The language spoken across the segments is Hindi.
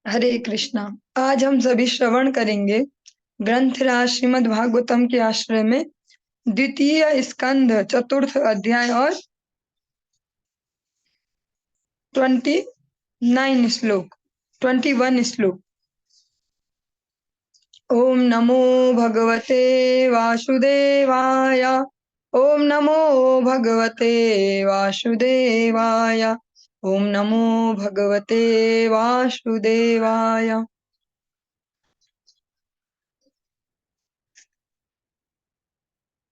हरे कृष्णा। आज हम सभी श्रवण करेंगे ग्रंथराज श्रीमद् भागवतम के आश्रय में द्वितीय स्कंध चतुर्थ अध्याय और 21 श्लोक। ओम नमो भगवते वासुदेवाय। ओम नमो भगवते वासुदेवाय। ओम नमो भगवते वासुदेवाय।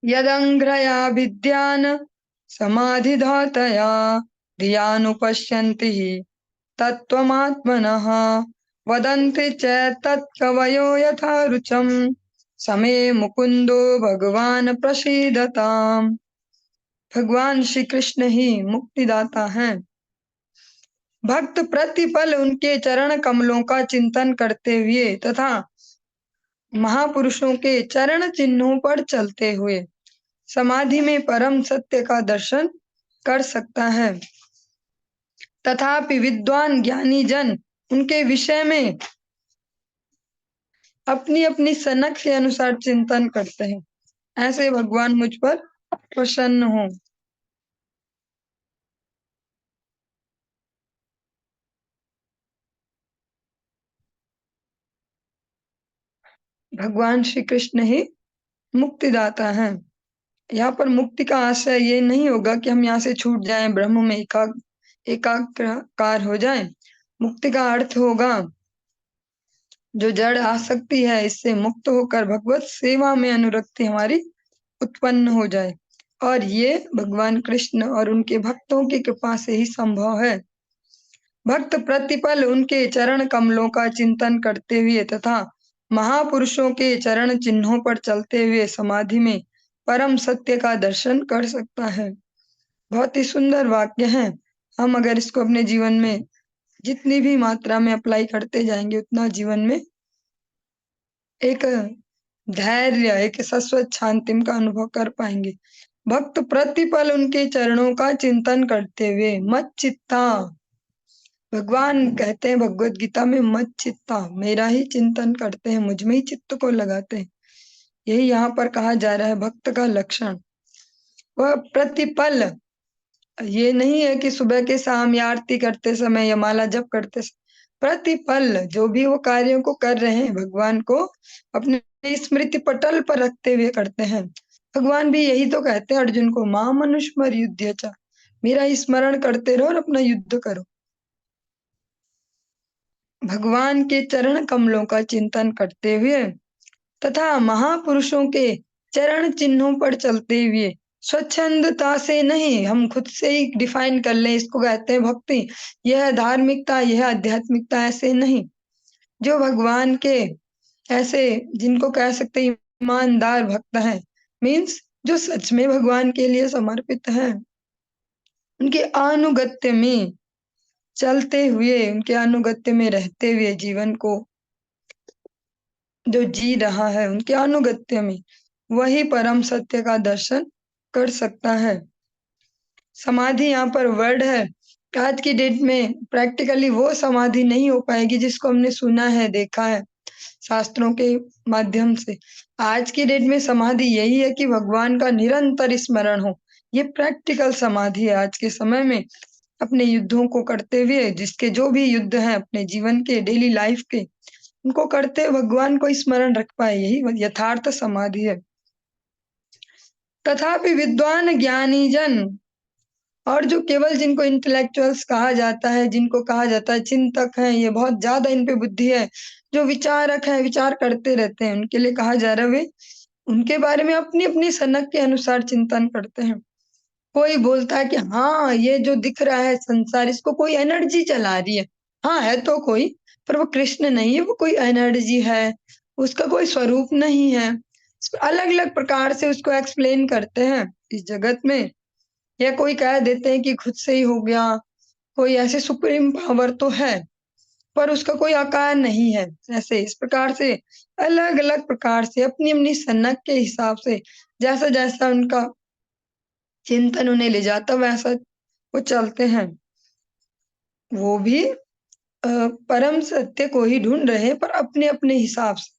यदङ्घ्रया विद्यान् समाधिधातया धियानुपश्यन्ति हि तत्त्वमात्मनः वदन्ति च तत्कवयो यथा रुचं समे मुकुंदो भगवान प्रसीदताम्। भगवान श्री कृष्ण ही मुक्तिदाता हैं। भक्त प्रतिपल उनके चरण कमलों का चिंतन करते हुए तथा महापुरुषों के चरण चिन्हों पर चलते हुए समाधि में परम सत्य का दर्शन कर सकता है। तथापि विद्वान ज्ञानी जन उनके विषय में अपनी अपनी सनक के अनुसार चिंतन करते हैं। ऐसे भगवान मुझ पर प्रसन्न हो। भगवान श्री कृष्ण ही मुक्तिदाता हैं। यहाँ पर मुक्ति का आशय ये नहीं होगा कि हम यहाँ से छूट जाएं, ब्रह्म में एकाकार हो जाएं। मुक्ति का अर्थ होगा जो जड़ आसक्ति है इससे मुक्त होकर भगवत सेवा में अनुरक्ति हमारी उत्पन्न हो जाए, और ये भगवान कृष्ण और उनके भक्तों की कृपा से ही संभव है। भक्त प्रतिपल उनके चरण कमलों का चिंतन करते हुए तथा महापुरुषों के चरण चिन्हों पर चलते हुए समाधि में परम सत्य का दर्शन कर सकता है। बहुत ही सुंदर वाक्य है। हम अगर इसको अपने जीवन में जितनी भी मात्रा में अप्लाई करते जाएंगे उतना जीवन में एक धैर्य, एक शाश्वत शांति का अनुभव कर पाएंगे। भक्त प्रतिपल उनके चरणों का चिंतन करते हुए मत चित्ता, भगवान कहते हैं भगवत गीता में, मत चित्ता, मेरा ही चिंतन करते हैं, मुझ में ही चित्त को लगाते हैं। यही यहाँ पर कहा जा रहा है भक्त का लक्षण। वह प्रतिपल, ये नहीं है कि सुबह के शाम या आरती करते समय या माला जप करते समय, प्रतिपल जो भी वो कार्यों को कर रहे हैं भगवान को अपने स्मृति पटल पर रखते हुए करते हैं। भगवान भी यही तो कहते हैं अर्जुन को, मां मनुष्मर युद्ध च, मेरा स्मरण करते रहो और अपना युद्ध करो। भगवान के चरण कमलों का चिंतन करते हुए तथा महापुरुषों के चरण चिन्हों पर चलते हुए स्वच्छंदता से नहीं, हम खुद से ही डिफाइन कर लें इसको कहते हैं भक्ति, यह धार्मिकता, यह आध्यात्मिकता, ऐसे नहीं। जो भगवान के ऐसे जिनको कह सकते हैं ईमानदार भक्त हैं, मीन्स जो सच में भगवान के लिए समर्पित हैं, उनके अनुगत्य में चलते हुए, उनके अनुगत्य में रहते हुए जीवन को जो जी रहा है, उनके अनुगत्य में वही परम सत्य का दर्शन कर सकता है। समाधि यहाँ पर वर्ड है। आज की डेट में प्रैक्टिकली वो समाधि नहीं हो पाएगी जिसको हमने सुना है, देखा है शास्त्रों के माध्यम से। आज की डेट में समाधि यही है कि भगवान का निरंतर स्मरण हो। ये प्रैक्टिकल समाधि है आज के समय में। अपने युद्धों को करते हुए, जिसके जो भी युद्ध हैं अपने जीवन के, डेली लाइफ के, उनको करते हुए भगवान को स्मरण रख पाए, यही यथार्थ समाधि है। तथापि विद्वान ज्ञानी जन, और जो केवल जिनको इंटेलेक्चुअल्स कहा जाता है, जिनको कहा जाता है चिंतक हैं, ये बहुत ज्यादा इन पे बुद्धि है, जो विचारक है, विचार करते रहते हैं, उनके लिए कहा जा रहा है वे उनके बारे में अपनी अपनी सनक के अनुसार चिंतन करते हैं। कोई बोलता है कि हाँ ये जो दिख रहा है संसार, इसको कोई एनर्जी चला रही है। हाँ है तो कोई, पर वो कृष्ण नहीं है, वो कोई एनर्जी है, उसका कोई स्वरूप नहीं है। अलग अलग प्रकार से उसको एक्सप्लेन करते हैं इस जगत में, या कोई कह देते हैं कि खुद से ही हो गया, कोई ऐसे सुप्रीम पावर तो है पर उसका कोई आकार नहीं है। ऐसे इस प्रकार से अलग अलग प्रकार से अपनी अपनी सनक के हिसाब से जैसा जैसा उनका चिंतन उन्हें ले जाता वैसा वो चलते हैं। वो भी परम सत्य को ही ढूंढ रहे हैं, पर अपने अपने हिसाब से।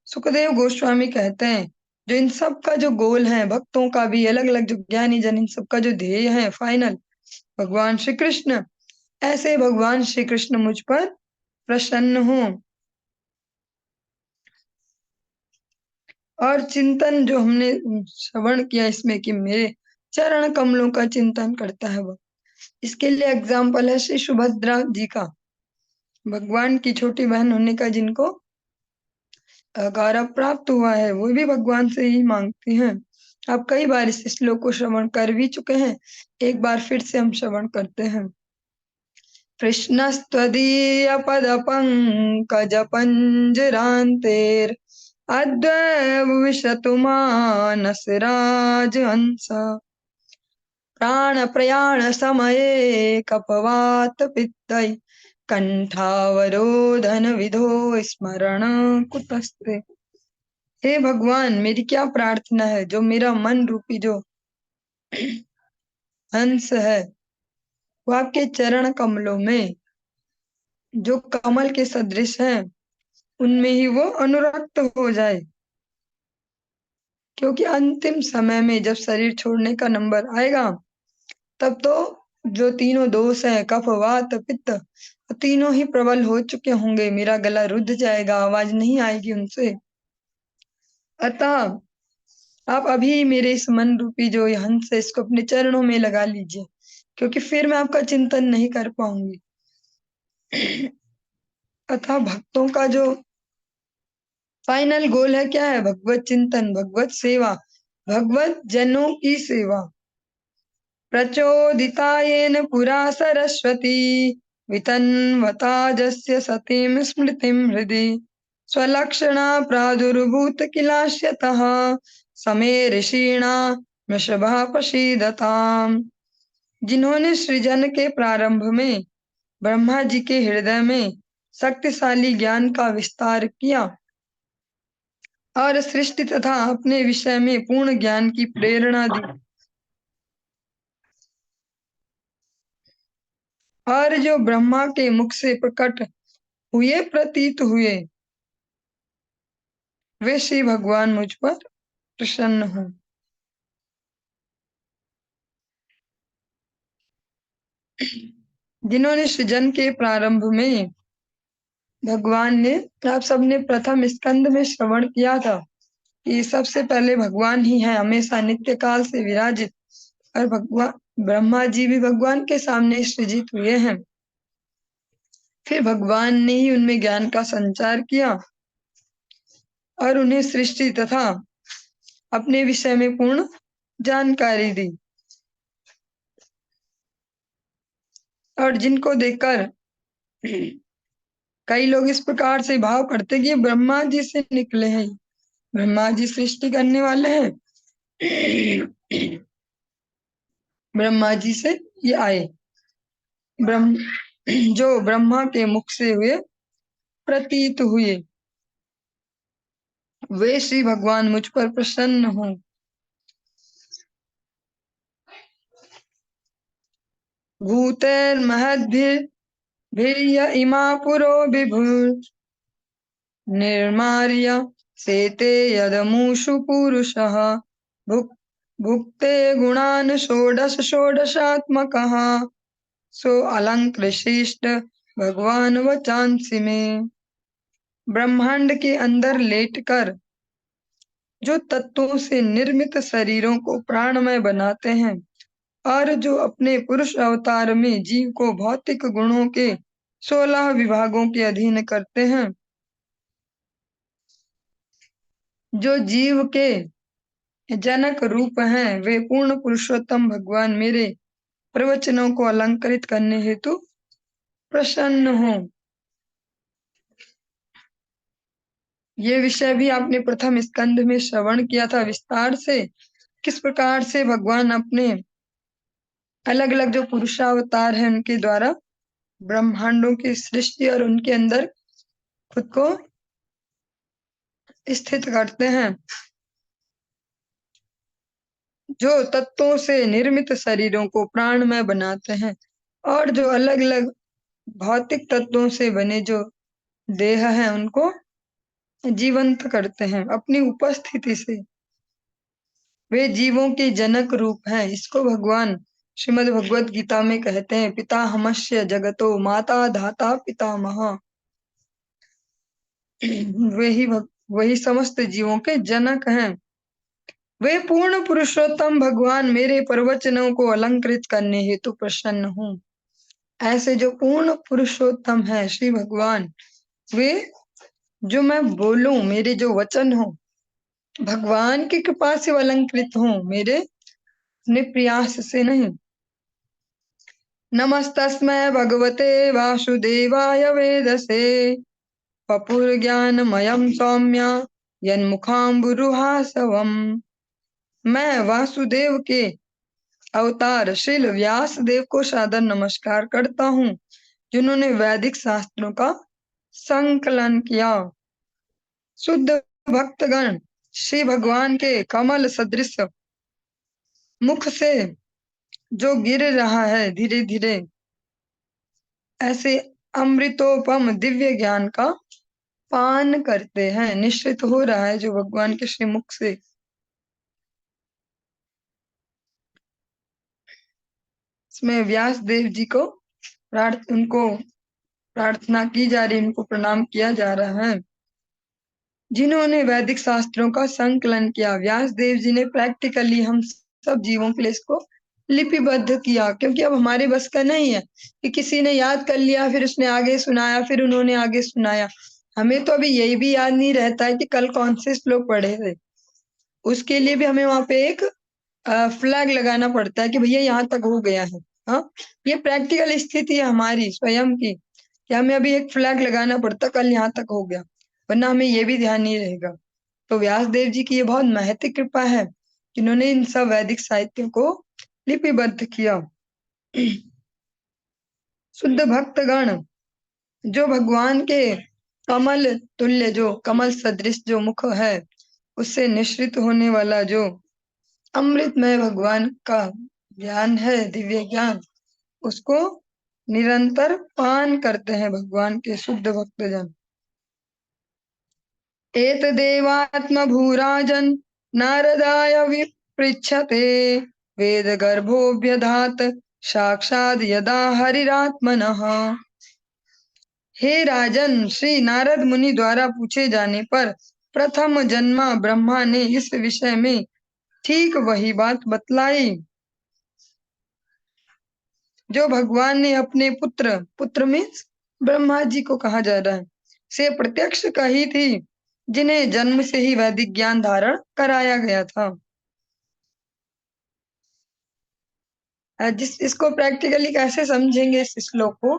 सुखदेव गोस्वामी कहते हैं, जो इन सब का जो गोल है, भक्तों का भी अलग अलग, जो ज्ञानी जन, इन सब का जो ध्येय है फाइनल, भगवान श्री कृष्ण। ऐसे भगवान श्री कृष्ण मुझ पर प्रसन्न हो। और चिंतन जो हमने श्रवण किया इसमें, कि मेरे चरण कमलों का चिंतन करता है वो, इसके लिए एग्जाम्पल है श्री सुभद्रा जी का, भगवान की छोटी बहन होने का, जिनको गौरव प्राप्त हुआ है, वो भी भगवान से ही मांगती हैं। आप कई बार इस श्लोक को श्रवण कर भी चुके हैं, एक बार फिर से हम श्रवण करते हैं। कृष्णस्त्वदीय पद पंकज पंजरान्तेर अद्वैव विशतु मानस राजहंस प्राण प्रयाण समये कपवात पित्तै कंठावरोधन विधो स्मरण कुतस्ते। हे भगवान, मेरी क्या प्रार्थना है, जो मेरा मन रूपी जो हंस है, वो आपके चरण कमलों में, जो कमल के सदृश है, उनमें ही वो अनुरक्त हो जाए। क्योंकि अंतिम समय में जब शरीर छोड़ने का नंबर आएगा, तब तो जो तीनों दोष हैं, कफ वात पित्त, तीनों ही प्रबल हो चुके होंगे, मेरा गला रुद्ध जाएगा, आवाज नहीं आएगी उनसे। अतः आप अभी मेरे इस मन रूपी जो ये हंस है, इसको अपने चरणों में लगा लीजिए, क्योंकि फिर मैं आपका चिंतन नहीं कर पाऊंगी। अतः भक्तों का जो फाइनल गोल है, क्या है? भगवत चिंतन, भगवत सेवा, भगवत जनों की सेवा। प्रचोदितायेन पुरा सरस्वती वितन्वता जस्य सतीं स्मृतिं हृदि स्वलक्षणा प्रादुर्भूत किलाश्यतः समे ऋषीणा वृषभा प्रसीदताम्। जिन्होंने सृजन के प्रारंभ में ब्रह्मा जी के हृदय में शक्तिशाली ज्ञान का विस्तार किया और सृष्टि तथा अपने विषय में पूर्ण ज्ञान की प्रेरणा दी, और जो ब्रह्मा के मुख से प्रकट हुए, प्रतीत हुए, वे श्री भगवान मुझ पर प्रसन्न हो। जिन्होंने सृजन के प्रारंभ में भगवान ने, आप सबने प्रथम स्कंद में श्रवण किया था कि सबसे पहले भगवान ही है, हमेशा नित्य काल से विराजित, और भगवान ब्रह्मा जी भी भगवान के सामने सृजित हुए हैं। फिर भगवान ने ही उनमें ज्ञान का संचार किया और उन्हें सृष्टि तथा अपने विषय में पूर्ण जानकारी दी, और जिनको देखकर कई लोग इस प्रकार से भाव करते कि ये ब्रह्मा जी से निकले हैं, ब्रह्मा जी सृष्टि करने वाले हैं, ब्रह्मा जी से ये आए। ब्रह्म जो ब्रह्मा के मुख से हुए, प्रतीत हुए, वे श्री भगवान मुझ पर प्रसन्न हो। भूतैर्महद्भिर्भिर्य इमा पुरो विभुर् निर्मार्य सेते यदमुषु पुरुषः भुक् भुक्ते गुणान् षोडश षोडशात्मकः सो अलंकृशिष्ट भगवान वचांसि में। ब्रह्मांड के अंदर लेटकर जो तत्वों से निर्मित शरीरों को प्राणमय बनाते हैं, और जो अपने पुरुष अवतार में जीव को भौतिक गुणों के 16 विभागों के अधीन करते हैं, जो जीव के जनक रूप हैं, वे पूर्ण पुरुषोत्तम भगवान मेरे प्रवचनों को अलंकृत करने हेतु प्रसन्न हो। ये विषय भी आपने प्रथम स्कंद में श्रवण किया था विस्तार से, किस प्रकार से भगवान अपने अलग अलग जो पुरुषावतार हैं उनके द्वारा ब्रह्मांडों की सृष्टि और उनके अंदर खुद को स्थित करते हैं, जो तत्वों से निर्मित शरीरों को प्राणमय बनाते हैं, और जो अलग अलग भौतिक तत्वों से बने जो देह हैं उनको जीवंत करते हैं अपनी उपस्थिति से। वे जीवों के जनक रूप हैं। इसको भगवान श्रीमद् भगवत गीता में कहते हैं, पिताहमस्य जगतो माता धाता पितामह। वही समस्त जीवों के जनक हैं। वे पूर्ण पुरुषोत्तम भगवान मेरे प्रवचनों को अलंकृत करने हेतु प्रसन्न हूँ। ऐसे जो पूर्ण पुरुषोत्तम है श्री भगवान, वे जो मैं बोलूं, मेरे जो वचन हो, भगवान की कृपा से अलंकृत हो, मेरे अपने प्रयास से नहीं। नमस्तस्मै भगवते वासुदेवाय वेदसे पपुर्ज्ञानमयं सौम्य यन्मुखाम्बुरुहासवम्। मैं वासुदेव के अवतार श्रील व्यास देव को सादर नमस्कार करता हूँ, जिन्होंने वैदिक शास्त्रों का संकलन किया। शुद्ध भक्तगण श्री भगवान के कमल सदृश मुख से जो गिर रहा है धीरे धीरे, ऐसे अमृतोपम दिव्य ज्ञान का पान करते हैं, निश्चित हो रहा है जो भगवान के श्रीमुख से। इसमें व्यास देव जी को उनको प्रार्थना की जा रही, उनको प्रणाम किया जा रहा है, जिन्होंने वैदिक शास्त्रों का संकलन किया। व्यास देव जी ने प्रैक्टिकली हम सब जीवों के लिए इसको लिपिबद्ध किया, क्योंकि अब हमारे बस का नहीं है कि किसी ने याद कर लिया फिर उसने आगे सुनाया, फिर उन्होंने आगे सुनाया। हमें तो अभी यही भी याद नहीं रहता है कि कल कौन से श्लोक पढ़े थे। उसके लिए भी हमें वहां पे एक फ्लैग लगाना पड़ता है कि भैया यहाँ तक हो गया है। हाँ, ये प्रैक्टिकल स्थिति है हमारी स्वयं की कि हमें अभी एक फ्लैग लगाना पड़ता, कल यहाँ तक हो गया, वरना हमें ये भी ध्यान नहीं रहेगा। तो व्यास देव जी की ये बहुत महती कृपा है, जिन्होंने इन सब वैदिक साहित्य को लिपिबद्ध किया। शुद्ध भक्तगण जो भगवान के कमल तुल्य, जो कमल सदृश जो मुख है, उससे निश्रित होने वाला जो अमृतमय भगवान का ज्ञान है, दिव्य ज्ञान, उसको निरंतर पान करते हैं भगवान के शुद्ध भक्तजन। एतदेवात्मभूराजन् नारदाय विपृच्छते वेद गर्भोऽभ्यधात साक्षात् यदा हरिरात्मनः। हे राजन, श्री नारद मुनि द्वारा पूछे जाने पर प्रथम जन्मा ब्रह्मा ने इस विषय में ठीक वही बात बतलाई जो भगवान ने अपने पुत्र मीन्स ब्रह्मा जी को कहा जा रहा है, से प्रत्यक्ष कही थी, जिन्हें जन्म से ही वैदिक ज्ञान धारण कराया गया था। इसको प्रैक्टिकली कैसे समझेंगे इस श्लोक को?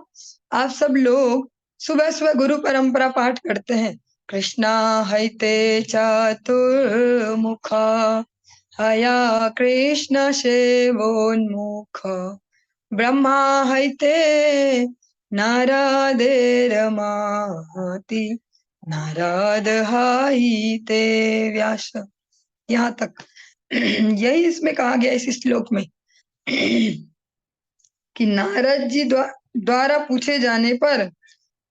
आप सब लोग सुबह सुबह गुरु परंपरा पाठ करते हैं, कृष्णा हैते चतुर्मुख हया कृष्ण सेवोन्मुख ब्रह्मा हैते नारदेर महति नारद हैते व्यास। यहाँ तक यही इसमें कहा गया इस श्लोक में कि नारद जी द्वारा पूछे जाने पर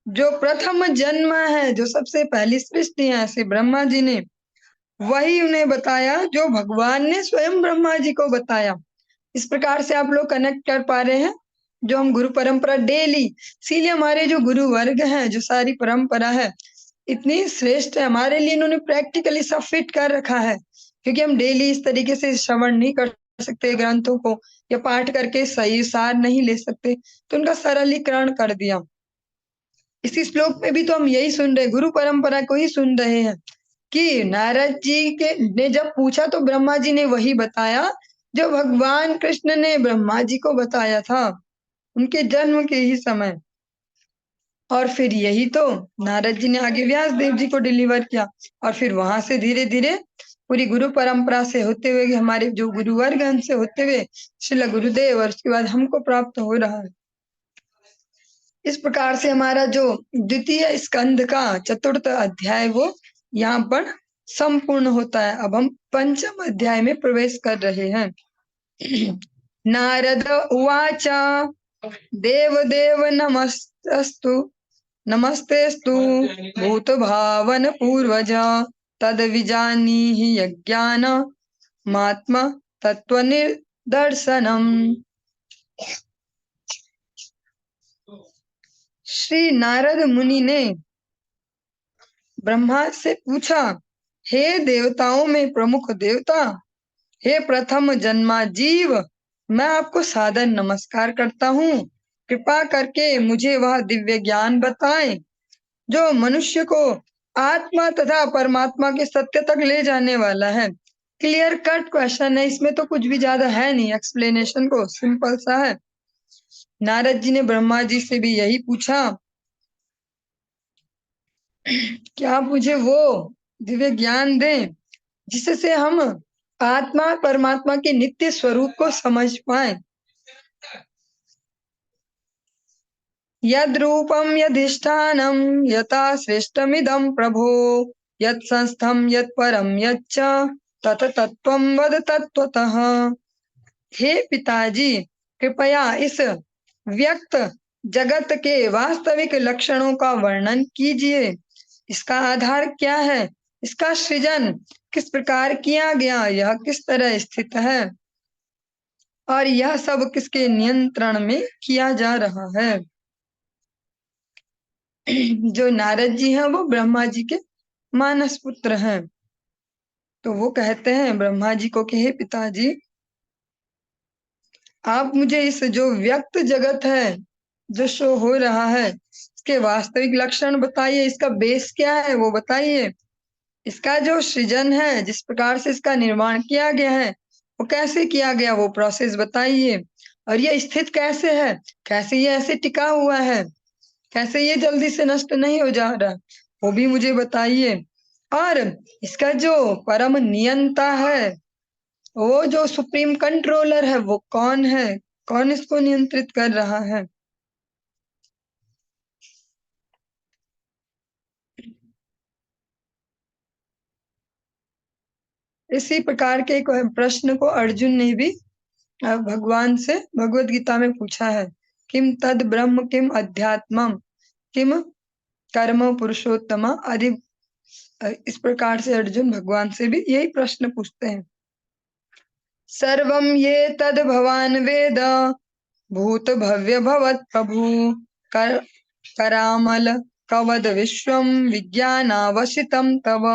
जो प्रथम जन्म है, जो सबसे पहली सृष्टि है, ऐसे ब्रह्मा जी ने वही उन्हें बताया जो भगवान ने स्वयं ब्रह्मा जी को बताया। इस प्रकार से आप लोग कनेक्ट कर पा रहे हैं जो हम गुरु परंपरा डेली, इसीलिए हमारे जो गुरु वर्ग हैं, जो सारी परंपरा है इतनी श्रेष्ठ है हमारे लिए, इन्होंने प्रैक्टिकली सब फिट कर रखा है, क्योंकि हम डेली इस तरीके से श्रवण नहीं कर सकते ग्रंथों को, या पाठ करके सही सार नहीं ले सकते, तो उनका सरलीकरण कर दिया। इसी श्लोक में भी तो हम यही सुन रहे, गुरु परंपरा को ही सुन रहे हैं कि नारद जी के ने जब पूछा तो ब्रह्मा जी ने वही बताया जो भगवान कृष्ण ने ब्रह्मा जी को बताया था उनके जन्म के ही समय। और फिर यही तो नारद जी ने आगे व्यास देव जी को डिलीवर किया, और फिर वहां से धीरे धीरे पूरी गुरु परंपरा से होते हुए हमारे जो गुरुवर्ग से होते हुए श्रील गुरुदेव, और उसके बाद हमको प्राप्त हो रहा है। इस प्रकार से हमारा जो द्वितीय स्कंद का चतुर्थ अध्याय वो यहाँ पर संपूर्ण होता है। अब हम पंचम अध्याय में प्रवेश कर रहे हैं। नारद उवाच देव देव अस्तु नमस्तेस्तु भूतभावन पूर्वज तद विजानीहि यज्ञान महात्मा तत्व निर्दर्शनम। श्री नारद मुनि ने ब्रह्मा से पूछा, हे देवताओं में प्रमुख देवता, हे प्रथम जन्मा जीव, मैं आपको सादर नमस्कार करता हूँ। कृपा करके मुझे वह दिव्य ज्ञान बताएं जो मनुष्य को आत्मा तथा परमात्मा के सत्य तक ले जाने वाला है। क्लियर कट क्वेश्चन है, इसमें तो कुछ भी ज्यादा है नहीं, एक्सप्लेनेशन को सिंपल सा है। नारद जी ने ब्रह्मा जी से भी यही पूछा कि आप मुझे वो दिव्य ज्ञान दें जिससे हम आत्मा परमात्मा के नित्य स्वरूप को समझ पाए। यद रूपम यदिष्ठानम यथा श्रेष्ठमिदं प्रभो यत् संस्थम यत् परम यच्च तत तत्वम वद तत्वतः। हे पिताजी, कृपया इस व्यक्त जगत के वास्तविक लक्षणों का वर्णन कीजिए। इसका आधार क्या है, इसका सृजन किस प्रकार किया गया, यह किस तरह स्थित है और यह सब किसके नियंत्रण में किया जा रहा है। जो नारद जी हैं वो ब्रह्मा जी के मानस पुत्र हैं। तो वो कहते हैं ब्रह्मा जी को कि हे पिताजी, आप मुझे इस जो व्यक्त जगत है जो शो हो रहा है इसके वास्तविक लक्षण बताइए, इसका बेस क्या है वो बताइए, इसका जो सृजन है जिस प्रकार से इसका निर्माण किया गया है वो कैसे किया गया वो प्रोसेस बताइए, और ये स्थित कैसे है, कैसे ये ऐसे टिका हुआ है, कैसे ये जल्दी से नष्ट नहीं हो जा रहा, वो भी मुझे बताइए। और इसका जो परम नियंता है, वो जो सुप्रीम कंट्रोलर है वो कौन है, कौन इसको नियंत्रित कर रहा है। इसी प्रकार के एक प्रश्न को अर्जुन ने भी भगवान से भगवत गीता में पूछा है, किम तद ब्रह्म किम अध्यात्मम किम कर्म पुरुषोत्तम आदि। इस प्रकार से अर्जुन भगवान से भी यही प्रश्न पूछते हैं। सर्वं ये तद भवान वेद भूत भव्य भवत प्रभु कर करामल कवद विश्वम विज्ञानावसितम तव।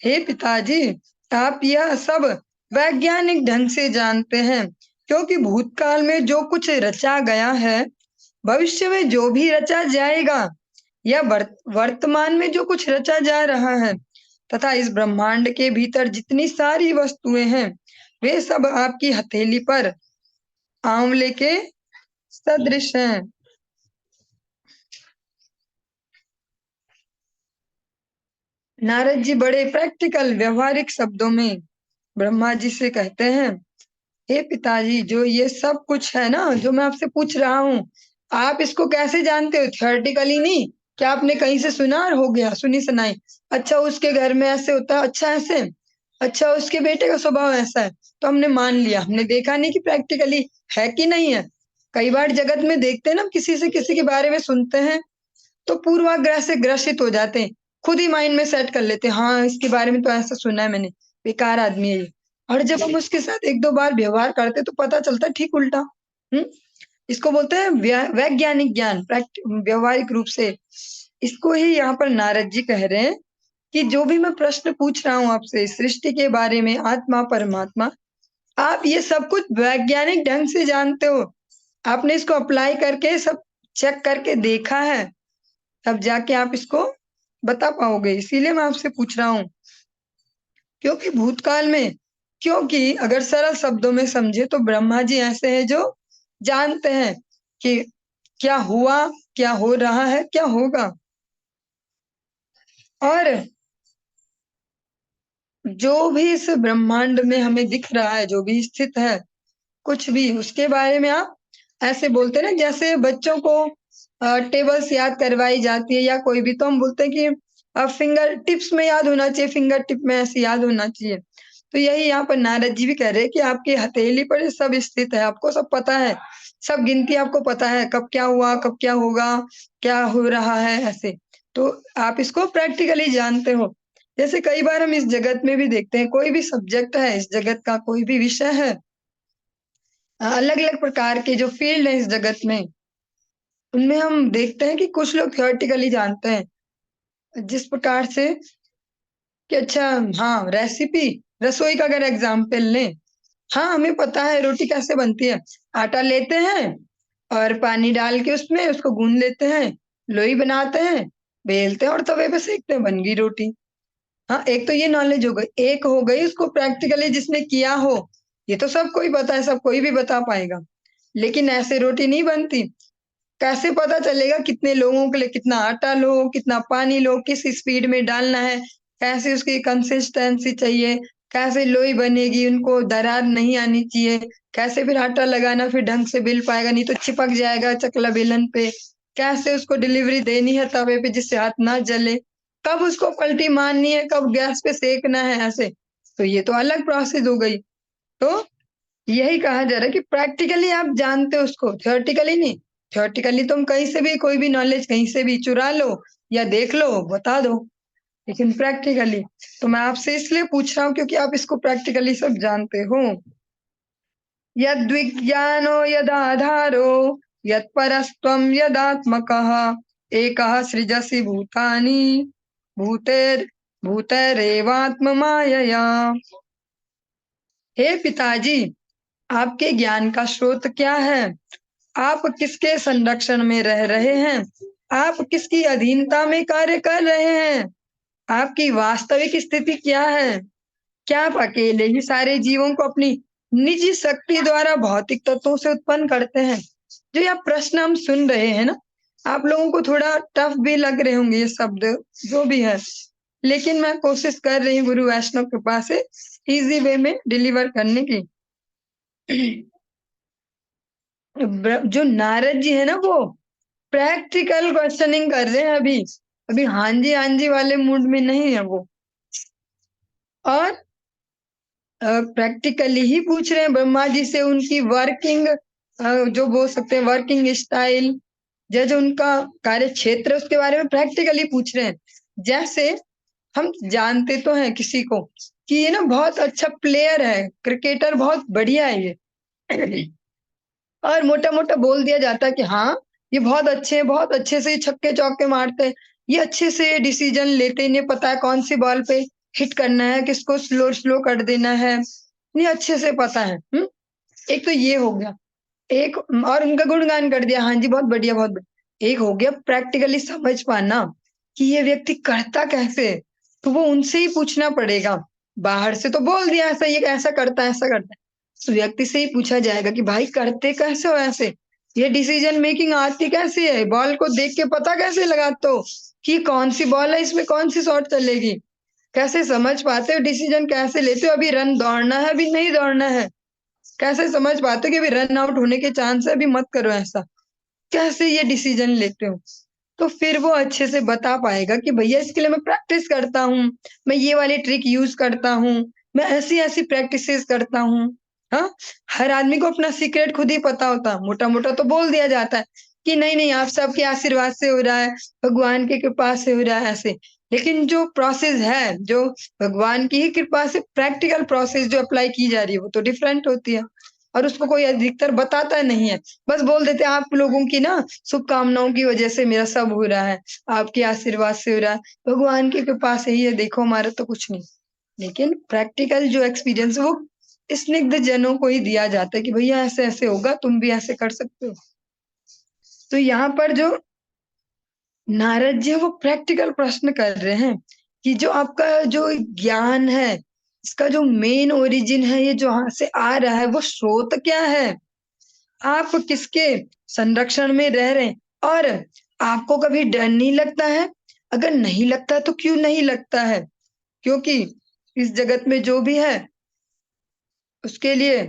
हे पिताजी, आप यह सब वैज्ञानिक ढंग से जानते हैं, क्योंकि भूतकाल में जो कुछ रचा गया है, भविष्य में जो भी रचा जाएगा, या वर्तमान में जो कुछ रचा जा रहा है, तथा इस ब्रह्मांड के भीतर जितनी सारी वस्तुएं हैं, वे सब आपकी हथेली पर आंवले के सदृश हैं। नारद जी बड़े प्रैक्टिकल व्यवहारिक शब्दों में ब्रह्मा जी से कहते हैं, हे पिताजी, जो ये सब कुछ है ना जो मैं आपसे पूछ रहा हूँ, आप इसको कैसे जानते हो, थियोरेटिकली नहीं, क्या आपने कहीं से सुना और हो गया, सुनी सुनाई, अच्छा उसके घर में ऐसे होता है, अच्छा ऐसे, अच्छा उसके बेटे का स्वभाव ऐसा है, तो हमने मान लिया, हमने देखा नहीं कि प्रैक्टिकली है कि नहीं है। कई बार जगत में देखते हैं ना, किसी से किसी के बारे में सुनते हैं तो पूर्वाग्रह से ग्रसित हो जाते हैं, खुद ही माइंड में सेट कर लेते हैं, हाँ इसके बारे में तो ऐसा सुना है मैंने, बेकार आदमी है ये। और जब हम उसके साथ एक दो बार व्यवहार करते तो पता चलता है ठीक उल्टा। हम्म इसको बोलते हैं वैज्ञानिक ज्ञान, व्यवहारिक रूप से। इसको ही यहाँ पर नारद जी कह रहे हैं कि जो भी मैं प्रश्न पूछ रहा हूँ आपसे सृष्टि के बारे में, आत्मा परमात्मा, आप ये सब कुछ वैज्ञानिक ढंग से जानते हो, आपने इसको अप्लाई करके सब चेक करके देखा है, तब जाके आप इसको बता पाओगे, इसीलिए मैं आपसे पूछ रहा हूँ। क्योंकि भूतकाल में, क्योंकि अगर सरल शब्दों में समझे तो ब्रह्मा जी ऐसे हैं जो जानते हैं कि क्या हुआ, क्या हो रहा है, क्या होगा, और जो भी इस ब्रह्मांड में हमें दिख रहा है, जो भी स्थित है, कुछ भी उसके बारे में आप ऐसे बोलते ना, जैसे बच्चों को टेबल्स याद करवाई जाती है या कोई भी, तो हम बोलते हैं कि फिंगर टिप्स में याद होना चाहिए, फिंगर टिप में ऐसे याद होना चाहिए। तो यही यहाँ पर नारद जी भी कह रहे हैं कि आपकी हथेली पर ये सब स्थित है, आपको सब पता है, सब गिनती आपको पता है, कब क्या हुआ, कब क्या होगा, क्या हो रहा है, ऐसे। तो आप इसको प्रैक्टिकली जानते हो। जैसे कई बार हम इस जगत में भी देखते हैं, कोई भी सब्जेक्ट है इस जगत का, कोई भी विषय है, अलग-अलग प्रकार के जो फील्ड है इस जगत में, उनमें हम देखते हैं कि कुछ लोग थियोरेटिकली जानते हैं। जिस प्रकार से कि अच्छा, हाँ, रेसिपी, रसोई का अगर एग्जाम्पल लें, हाँ, हमें पता है रोटी कैसे बनती है। आटा लेते हैं और पानी डाल के उसमें उसको गूंद लेते हैं, लोई बनाते हैं, बेलते हैं और तवे पे सेकते हैं, बन गई रोटी। हाँ, एक तो ये नॉलेज हो गई, एक हो गई उसको प्रैक्टिकली जिसने किया हो। ये तो सब कोई पता है, सब कोई भी बता पाएगा, लेकिन ऐसे रोटी नहीं बनती। कैसे पता चलेगा कितने लोगों के लिए कितना आटा लो, कितना पानी लो, किस स्पीड में डालना है, कैसे उसकी कंसिस्टेंसी चाहिए, कैसे लोई बनेगी, उनको दरार नहीं आनी चाहिए, कैसे फिर आटा लगाना फिर ढंग से बेल पाएगा, नहीं तो चिपक जाएगा चकला बेलन पे, कैसे उसको डिलीवरी देनी है तवे पे जिससे हाथ ना जले, कब उसको पलटी मारनी है, कब गैस पे सेकना है, ऐसे। तो ये तो अलग प्रोसेस हो गई। तो यही कहा जा रहा है कि प्रैक्टिकली आप जानते हो उसको, थियोरेटिकली नहीं। थियोरेटिकली तुम कहीं से भी कोई भी नॉलेज कहीं से भी चुरा लो या देख लो, बता दो, लेकिन प्रैक्टिकली तो मैं आपसे इसलिए पूछ रहा हूँ क्योंकि आप इसको प्रैक्टिकली सब जानते हो। यद्विज्ञानो यदाधारो यत्परस्त्वं यदात्मकः एकः सृजसि भूतानि भूतैर्भूतैरेवात्ममायया। हे पिताजी, आपके ज्ञान का स्रोत क्या है? आप किसके संरक्षण में रह रहे हैं? आप किसकी अधीनता में कार्य कर रहे हैं? आपकी वास्तविक स्थिति क्या है? क्या आप अकेले ही सारे जीवों को अपनी निजी शक्ति द्वारा भौतिक तत्वों से उत्पन्न करते हैं? जो यह प्रश्न हम सुन रहे हैं ना, आप लोगों को थोड़ा टफ भी लग रहे होंगे ये शब्द, जो भी है, लेकिन मैं कोशिश कर रही हूँ गुरु वैष्णव कृपा से इजी वे में डिलीवर करने की। जो नारद जी है ना, वो प्रैक्टिकल क्वेश्चनिंग कर रहे हैं अभी। अभी हाँ जी वाले मूड में नहीं है वो, और प्रैक्टिकली ही पूछ रहे हैं ब्रह्मा जी से उनकी वर्किंग, जो बोल सकते हैं वर्किंग स्टाइल, जो उनका कार्य क्षेत्र उसके बारे में प्रैक्टिकली पूछ रहे हैं। जैसे हम जानते तो हैं किसी को कि ये ना बहुत अच्छा प्लेयर है, क्रिकेटर बहुत बढ़िया है ये, और मोटा-मोटा बोल दिया जाता है कि हाँ, ये बहुत अच्छे हैं, बहुत अच्छे से छक्के-चौके मारते हैं, ये अच्छे से डिसीजन लेते हैं, इन्हें पता है कौन-सी बॉल पे हिट करना है, किसको स्लो स्लो कर देना है, इन्हें अच्छे से पता है। एक तो ये हो गया, एक और उनका गुणगान कर दिया, हाँ जी, बहुत बढ़िया, बहुत बढ़िया। एक हो गया प्रैक्टिकली समझ पाना कि ये व्यक्ति करता कैसे है, तो वो उनसे ही पूछना पड़ेगा। बाहर से तो बोल दिया ऐसा, ये ऐसा करता है, ऐसा करता है। उस व्यक्ति से ही पूछा जाएगा कि भाई करते कैसे हो ऐसे? ये डिसीजन मेकिंग आती कैसे है? बॉल को देख के पता कैसे लगाते हो कि कौन सी बॉल है, इसमें कौन सी शॉट चलेगी? कैसे समझ पाते हो, डिसीजन कैसे लेते हो, अभी रन दौड़ना है, अभी नहीं दौड़ना है? कैसे समझ पाते हो कि अभी रन आउट होने के चांस है, अभी मत करो ऐसा? कैसे ये डिसीजन लेते हो? तो फिर वो अच्छे से बता पाएगा कि भैया इसके लिए मैं प्रैक्टिस करता हूँ, मैं ये वाली ट्रिक यूज़ करता हूँ, मैं ऐसी-ऐसी प्रैक्टिसेस करता हूँ। हाँ? हर आदमी को अपना सीक्रेट खुद ही पता होता है, मोटा-मोटा तो बोल दिया जाता है कि नहीं-नहीं आप सबके आशीर्वाद से हो रहा है, भगवान की कृपा से हो रहा है ऐसे। लेकिन जो प्रोसेस है, जो भगवान की ही कृपा से प्रैक्टिकल प्रोसेस जो अप्लाई की जा रही है, वो तो डिफरेंट होती है, और उसको कोई अधिकतर बताता नहीं है। बस बोल देते हैं आप लोगों की ना शुभकामनाओं की वजह से मेरा सब हो रहा है, आपके आशीर्वाद से हो रहा है, भगवान की कृपा से ही है, देखो हमारा तो कुछ नहीं। लेकिन प्रैक्टिकल जो एक्सपीरियंस है वो स्निग्ध जनों को ही दिया जाता है कि भैया ऐसे-ऐसे होगा, तुम भी ऐसे कर सकते हो। तो यहाँ पर जो नारद जी हैं वो प्रैक्टिकल प्रश्न कर रहे हैं कि जो आपका जो ज्ञान है, इसका जो मेन ओरिजिन है, ये जहाँ से आ रहा है वो स्रोत क्या है? आप किसके संरक्षण में रह रहे हैं? और आपको कभी डर नहीं लगता है? अगर नहीं लगता तो क्यों नहीं लगता है? क्योंकि इस जगत में जो भी है उसके लिए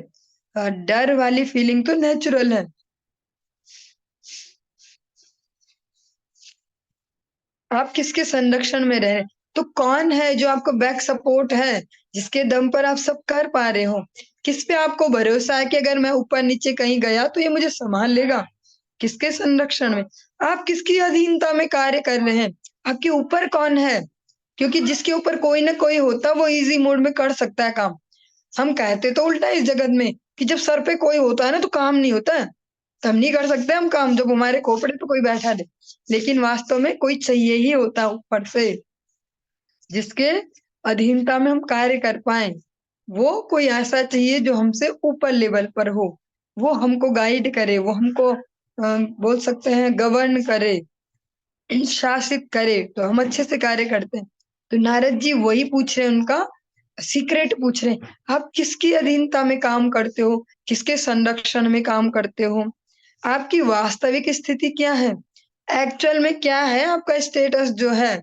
डर वाली फीलिंग तो नेचुरल है। आप किसके संरक्षण में रह रहे हैं? तो कौन है जो आपको बैक सपोर्ट है, जिसके दम पर आप सब कर पा रहे हो? किस पे आपको भरोसा है कि अगर मैं ऊपर नीचे कहीं गया तो ये मुझे संभाल लेगा? किसके संरक्षण में? आप किसकी अधीनता में कार्य कर रहे हैं? आपके ऊपर कौन है? क्योंकि जिसके ऊपर कोई ना कोई होता वो इजी मोड में कर सकता है काम। हम कहते तो उल्टा है इस जगत में कि जब सर पे कोई होता है ना तो काम नहीं होता है, तब नहीं कर सकते हम काम जब हमारे खोपड़े पे कोई बैठा दे। लेकिन वास्तव में कोई चाहिए ही होता है ऊपर से, जिसके अधीनता में हम कार्य कर पाए। वो कोई ऐसा चाहिए जो हमसे ऊपर लेवल पर हो, वो हमको गाइड करे, वो हमको बोल सकते हैं गवर्न करे, शासित करे, तो हम अच्छे से कार्य करते हैं। तो नारद जी वही पूछ रहे हैं, उनका सीक्रेट पूछ रहे हैं, आप किसकी अधीनता में काम करते हो, किसके संरक्षण में काम करते हो, आपकी वास्तविक स्थिति क्या है, एक्चुअल में क्या है आपका स्टेटस जो है।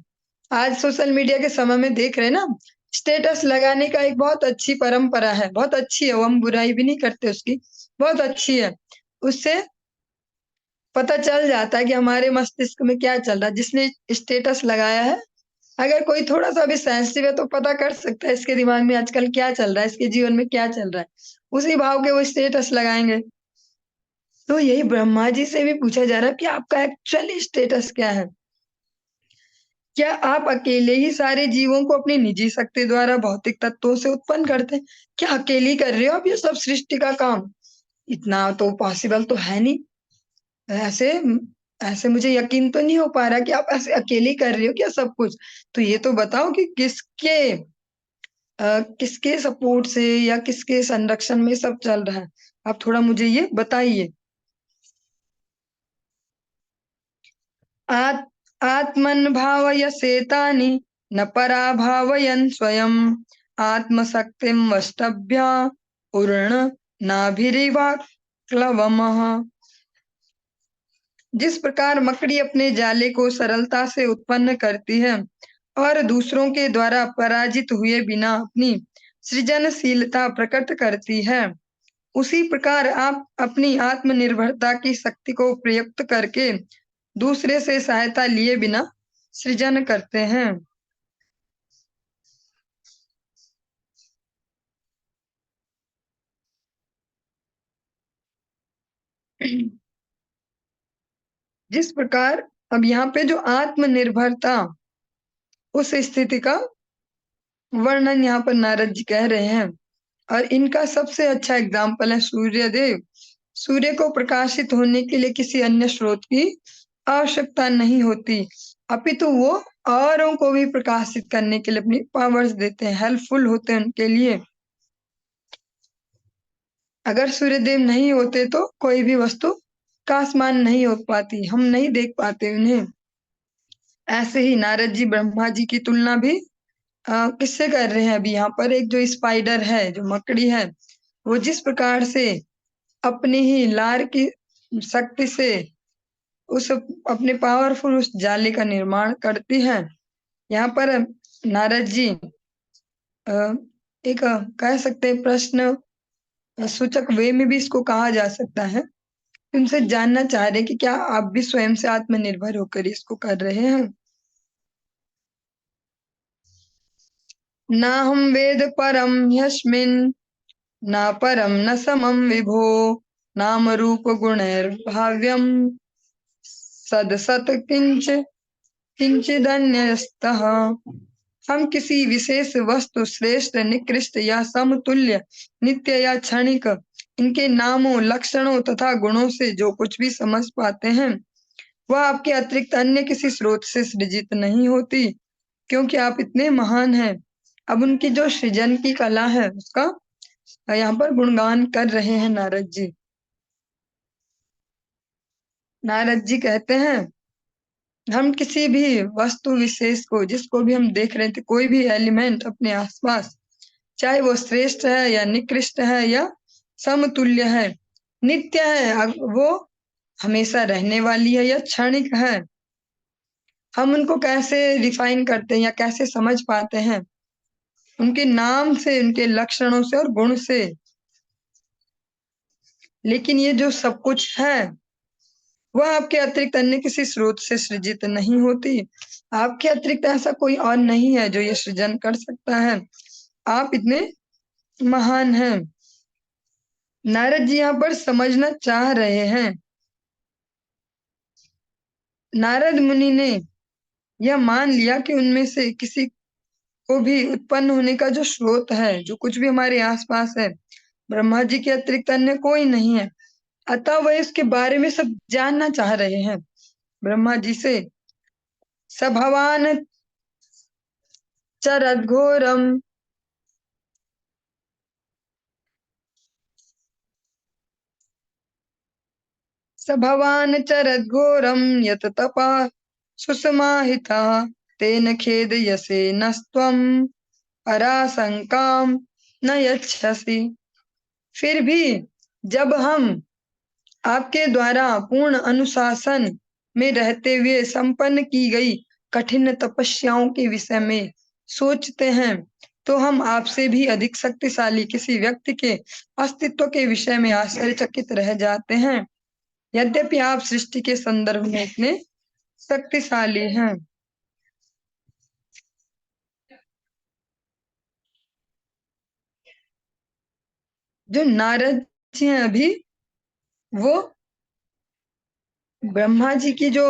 आज सोशल मीडिया के समय में देख रहे हैं ना, स्टेटस लगाने का एक बहुत अच्छी परंपरा है, बहुत अच्छी है, वो हम बुराई भी नहीं करते उसकी, बहुत अच्छी है। उससे पता चल जाता है कि हमारे मस्तिष्क में क्या चल रहा है। जिसने स्टेटस लगाया है, अगर कोई थोड़ा सा भी सेंसिटिव है तो पता कर सकता है इसके दिमाग में आजकल क्या चल रहा है, इसके जीवन में क्या चल रहा है, उसी भाव के वो स्टेटस लगाएंगे। तो यही ब्रह्मा जी से भी पूछा जा रहा है कि आपका एक्चुअल स्टेटस क्या है। क्या आप अकेले ही सारे जीवों को अपनी निजी शक्ति द्वारा भौतिक तत्वों से उत्पन्न करते हैं? क्या अकेले ही कर रहे हो आप ये सब सृष्टि का काम? इतना तो पॉसिबल तो है नहीं। ऐसे ऐसे मुझे यकीन तो नहीं हो पा रहा कि आप ऐसे अकेले ही कर रही हो क्या सब कुछ। तो ये तो बताओ कि किसके सपोर्ट से या किसके संरक्षण में सब चल रहा है? आप थोड़ा मुझे ये बताइए। आत आत्मन भावयसेतानि न पराभावयन् स्वयं आत्मशक्तिं वष्टभ्य पूर्ण नाभिरिवाक्लवमः। जिस प्रकार मकड़ी अपने जाले को सरलता से उत्पन्न करती है और दूसरों के द्वारा पराजित हुए बिना अपनी सृजनशीलता प्रकट करती है, उसी प्रकार आप अपनी आत्मनिर्भरता की शक्ति को प्रयुक्त करके दूसरे से सहायता लिए बिना सृजन करते हैं। जिस प्रकार अब यहाँ पे जो आत्मनिर्भरता, उस स्थिति का वर्णन यहाँ पर नारद जी कह रहे हैं। और इनका सबसे अच्छा एग्जाम्पल है सूर्य देव। सूर्य को प्रकाशित होने के लिए किसी अन्य स्रोत की आवश्यकता नहीं होती, अपितु वो औरों को भी प्रकाशित करने के लिए अपनी पावर्स देते हैं, हेल्पफुल होते हैं उनके लिए। अगर सूर्यदेव नहीं होते तो कोई भी वस्तु का आसमान नहीं हो पाती, हम नहीं देख पाते उन्हें। ऐसे ही नारद जी ब्रह्मा जी की तुलना भी किससे कर रहे हैं? अभी यहाँ पर एक जो स्पाइडर है, जो मकड़ी है, वो जिस प्रकार से अपनी ही लार की शक्ति से उस अपने पावरफुल उस जाले का निर्माण करती है, यहाँ पर नारद जी एक कह सकते हैं प्रश्न सूचक वे में भी इसको कहा जा सकता है। उनसे जानना चाह रहे हैं कि क्या आप भी स्वयं से आत्मनिर्भर होकर इसको कर रहे हैं? ना हम वेद परम ह्यस्मिन् न परम न समम विभो नाम रूप गुणैर्भाव्यम सदसत किंचिदन्यस्तः। हम किसी विशेष वस्तु श्रेष्ठ निकृष्ट या समतुल्य नित्य या क्षणिक इनके नामों लक्षणों तथा गुणों से जो कुछ भी समझ पाते हैं, वह आपके अतिरिक्त अन्य किसी स्रोत से सृजित नहीं होती, क्योंकि आप इतने महान हैं। अब उनकी जो सृजन की कला है उसका यहाँ पर गुणगान कर रहे हैं नारद जी। नारद जी कहते हैं, हम किसी भी वस्तु विशेष को, जिसको भी हम देख रहे थे, कोई भी एलिमेंट अपने आसपास, चाहे वो श्रेष्ठ है या निकृष्ट है या समतुल्य है, नित्य है, वो हमेशा रहने वाली है या क्षणिक है, हम उनको कैसे रिफाइन करते हैं या कैसे समझ पाते हैं? उनके नाम से, उनके लक्षणों से और गुण से। लेकिन ये जो सब कुछ है, वह आपके अतिरिक्त अन्य किसी स्रोत से सृजित नहीं होती। आपके अतिरिक्त ऐसा कोई और नहीं है जो ये सृजन कर सकता है। आप इतने महान हैं। नारद जी यहाँ पर समझना चाह रहे हैं। नारद मुनि ने यह मान लिया कि उनमें से किसी को भी उत्पन्न होने का जो स्रोत है, जो कुछ भी हमारे आसपास है, ब्रह्मा जी के अतिरिक्त अन्य कोई नहीं है। अतः वह इसके बारे में सब जानना चाह रहे हैं ब्रह्मा जी से। स भवान चरद्घोरम स भवान चरद्घोरम यत तपा सुसमाहिता तेन खेदयसे नस्त्वम पराशंकाम न यच्छसि। फिर भी जब हम आपके द्वारा पूर्ण अनुशासन में रहते हुए संपन्न की गई कठिन तपस्याओं के विषय में सोचते हैं, तो हम आपसे भी अधिक शक्तिशाली किसी व्यक्ति के अस्तित्व के विषय में आश्चर्यचकित रह जाते हैं। यद्यपि आप सृष्टि के संदर्भ में इतने शक्तिशाली हैं। जो नारद जी हैं अभी, वो ब्रह्मा जी की जो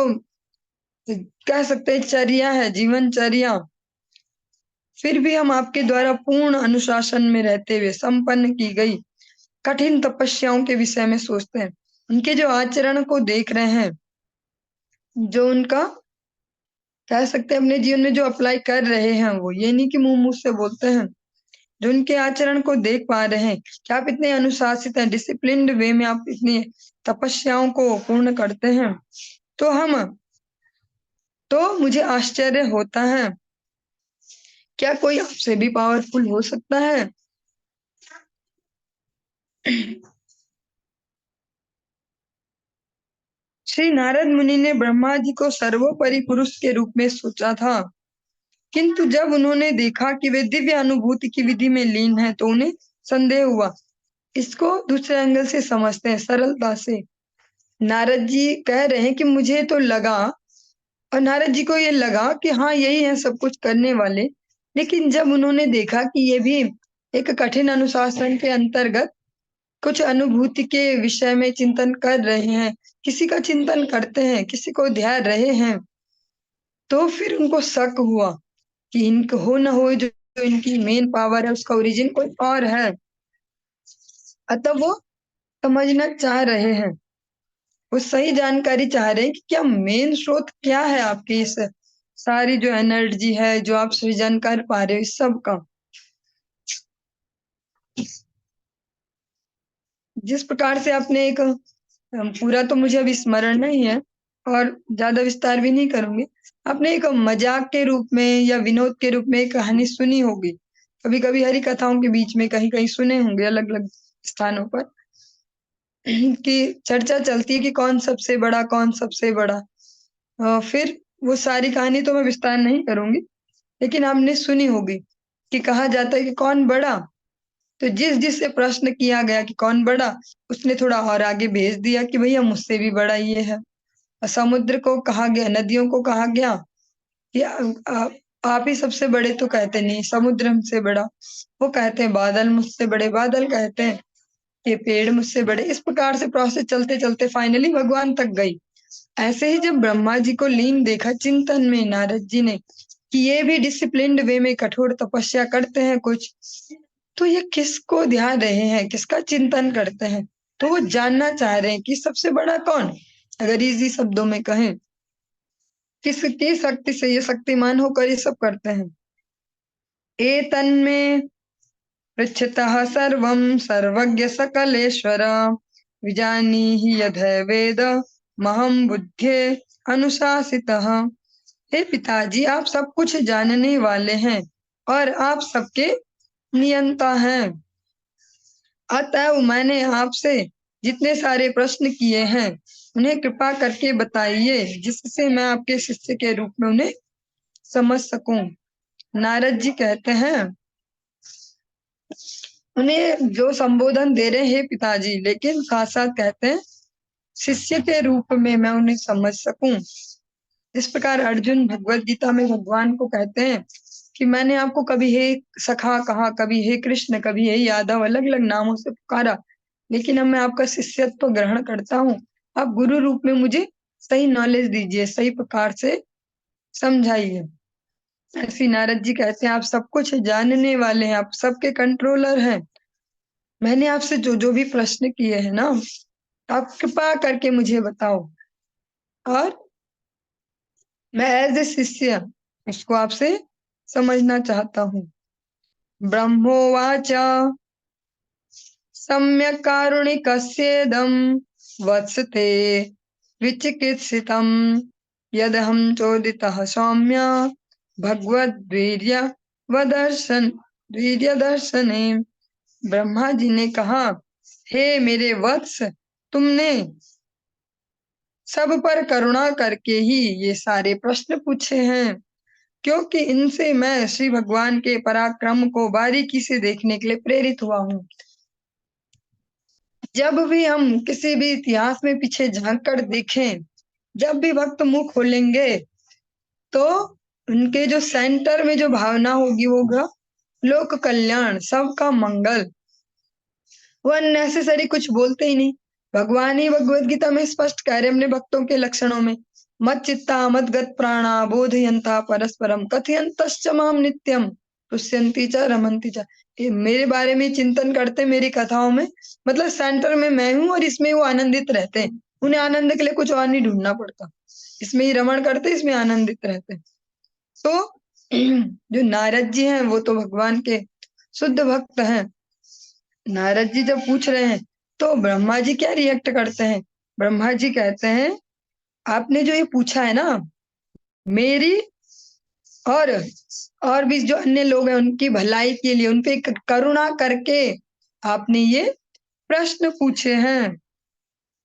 कह सकते हैं चर्या है, जीवनचर्या, फिर भी हम आपके द्वारा पूर्ण अनुशासन में रहते हुए संपन्न की गई कठिन तपस्याओं के विषय में सोचते हैं। उनके जो आचरण को देख रहे हैं, जो उनका कह सकते हैं अपने जीवन में जो अप्लाई कर रहे हैं, वो ये नहीं कि मुंह मुंह से बोलते हैं, जो उनके आचरण को देख पा रहे हैं कि आप इतने अनुशासित हैं, डिसिप्लिन्ड वे में आप इतनी तपस्याओं को पूर्ण करते हैं, तो मुझे आश्चर्य होता है। क्या कोई आपसे भी पावरफुल हो सकता है? श्री नारद मुनि ने ब्रह्मा जी को सर्वोपरि पुरुष के रूप में सोचा था, किंतु जब उन्होंने देखा कि वे दिव्य अनुभूति की विधि में लीन हैं, तो उन्हें संदेह हुआ। इसको दूसरे एंगल से समझते हैं, सरलता से। नारद जी कह रहे हैं कि मुझे तो लगा, और नारद जी को ये लगा कि हाँ यही है सब कुछ करने वाले, लेकिन जब उन्होंने देखा कि ये भी एक कठिन अनुशासन के अंतर्गत कुछ अनुभूति के विषय में चिंतन कर रहे हैं, किसी का चिंतन करते हैं, किसी को ध्यान रहे हैं, तो फिर उनको शक हुआ कि इनको हो न हो जो इनकी मेन पावर है उसका ओरिजिन कोई और है। अतः वो समझना चाह रहे हैं, वो सही जानकारी चाह रहे हैं कि क्या मेन स्रोत क्या है आपकी इस सारी जो एनर्जी है, जो आप सृजन कर पा रहे हो इस सब का। जिस प्रकार से आपने एक पूरा तो मुझे अभी स्मरण नहीं है और ज्यादा विस्तार भी नहीं करूंगी, आपने एक मजाक के रूप में या विनोद के रूप में एक कहानी सुनी होगी, कभी कभी हरी कथाओं के बीच में कहीं कहीं सुने होंगे अलग अलग स्थानों पर, कि चर्चा चलती है कि कौन सबसे बड़ा, कौन सबसे बड़ा। फिर वो सारी कहानी तो मैं विस्तार नहीं करूंगी, लेकिन आपने सुनी होगी कि कहा जाता है कि कौन बड़ा, तो जिस जिससे प्रश्न किया गया कि कौन बड़ा, उसने थोड़ा और आगे भेज दिया कि भैया मुझसे भी बड़ा ये है। और समुद्र को कहा गया, नदियों को कहा गया कि आप ही सबसे बड़े, तो कहते नहीं समुद्र हमसे बड़ा, वो कहते हैं बादल मुझसे बड़े, बादल कहते हैं कि पेड़ मुझसे बड़े। इस प्रकार से प्रोसेस चलते चलते फाइनली भगवान तक गई। ऐसे ही जब ब्रह्मा जी को लीन देखा चिंतन में नारद जी ने कि ये भी डिसिप्लिन्ड वे में कठोर तपस्या करते हैं कुछ, तो ये किसको ध्यान रहे हैं, किसका चिंतन करते हैं, तो वो जानना चाह रहे हैं कि सबसे बड़ा कौन। अगर इजी शब्दों में कहें, किसकी शक्ति से ये शक्तिमान होकर ये सब करते हैं। एतन्मे पृच्छतः सर्वं सर्वज्ञ सकलेश्वर विजानीहि यद् वेद महम बुद्धे अनुशासितः। हे पिताजी, आप सब कुछ जानने वाले हैं और आप सबके नियंता हैं। अतः मैंने आपसे जितने सारे प्रश्न किए हैं उन्हें कृपा करके बताइए, जिससे मैं आपके शिष्य के रूप में उन्हें समझ सकूं। नारद जी कहते हैं, उन्हें जो संबोधन दे रहे हैं पिताजी, लेकिन साथ साथ कहते हैं शिष्य के रूप में मैं उन्हें समझ सकूं। इस प्रकार अर्जुन भगवत गीता में भगवान को कहते हैं कि मैंने आपको कभी हे सखा कहा, कभी हे कृष्ण, कभी हे यादव, अलग अलग नामों से पुकारा, लेकिन अब मैं आपका शिष्यत्व ग्रहण करता हूँ। आप गुरु रूप में मुझे सही नॉलेज दीजिए, सही प्रकार से समझाइए। ऐसी नारद जी कहते हैं आप सब कुछ जानने वाले हैं, आप सबके कंट्रोलर हैं। मैंने आपसे जो जो भी प्रश्न किए हैं ना, आप कृपा करके मुझे बताओ, और मैं एज ए शिष्य उसको आपसे समझना चाहता हूँ। ब्रह्मोवाच सम्यक् कारुणिकस्येदं वत्सते विचिकित्सितं यदहं चोदितः सौम्य भगवद्वीर्य वीर्यदर्शने। ब्रह्मा जी ने कहा, हे मेरे वत्स, तुमने सब पर करुणा करके ही ये सारे प्रश्न पूछे हैं, क्योंकि इनसे मैं श्री भगवान के पराक्रम को बारीकी से देखने के लिए प्रेरित हुआ हूँ। जब भी हम किसी भी इतिहास में पीछे झांक कर देखें, जब भी भक्त मुंह खोलेंगे, तो उनके जो सेंटर में जो भावना होगी वो होगा लोक कल्याण, सबका मंगल। वो अननेसेसरी कुछ बोलते ही नहीं। भगवान ही भगवत गीता में स्पष्ट कह रहे अपने भक्तों के लक्षणों में, मत चित्ता मत गत प्राणा बोधयंता परस्परम कथयंतश्च माम नित्यम तुष्यन्ति च रमन्ति च। ये मेरे बारे में चिंतन करते मेरी कथाओं में, मतलब सेंटर में मैं हूँ और इसमें वो आनंदित रहते हैं। उन्हें आनंद के लिए कुछ और नहीं ढूंढना पड़ता, इसमें ही रमण करते, इसमें आनंदित रहते। तो जो नारद जी हैं वो तो भगवान के शुद्ध भक्त हैं। नारद जी जब पूछ रहे हैं तो ब्रह्मा जी क्या रिएक्ट करते हैं? ब्रह्मा जी कहते हैं आपने जो ये पूछा है ना, मेरी और और भी जो अन्य लोग हैं उनकी भलाई के लिए, उन पे करुणा करके आपने ये प्रश्न पूछे हैं।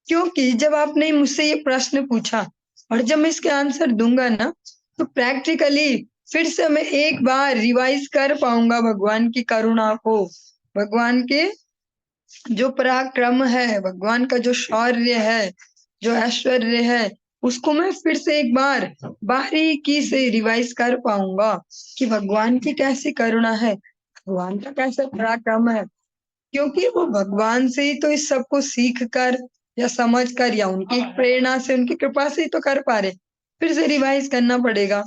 क्योंकि जब आपने मुझसे ये प्रश्न पूछा और जब मैं इसके आंसर दूंगा ना, तो प्रैक्टिकली फिर से मैं एक बार रिवाइज कर पाऊंगा भगवान की करुणा को, भगवान के जो पराक्रम है, भगवान का जो शौर्य है, जो ऐश्वर्य है, उसको मैं फिर से एक बार बारीकी से रिवाइज कर पाऊंगा कि भगवान की कैसी करुणा है, भगवान का कैसा पराक्रम है। क्योंकि वो भगवान से ही तो इस सब को सीख कर या समझ कर या उनकी प्रेरणा से, उनकी कृपा से ही तो कर पा रहे। फिर से रिवाइज करना पड़ेगा।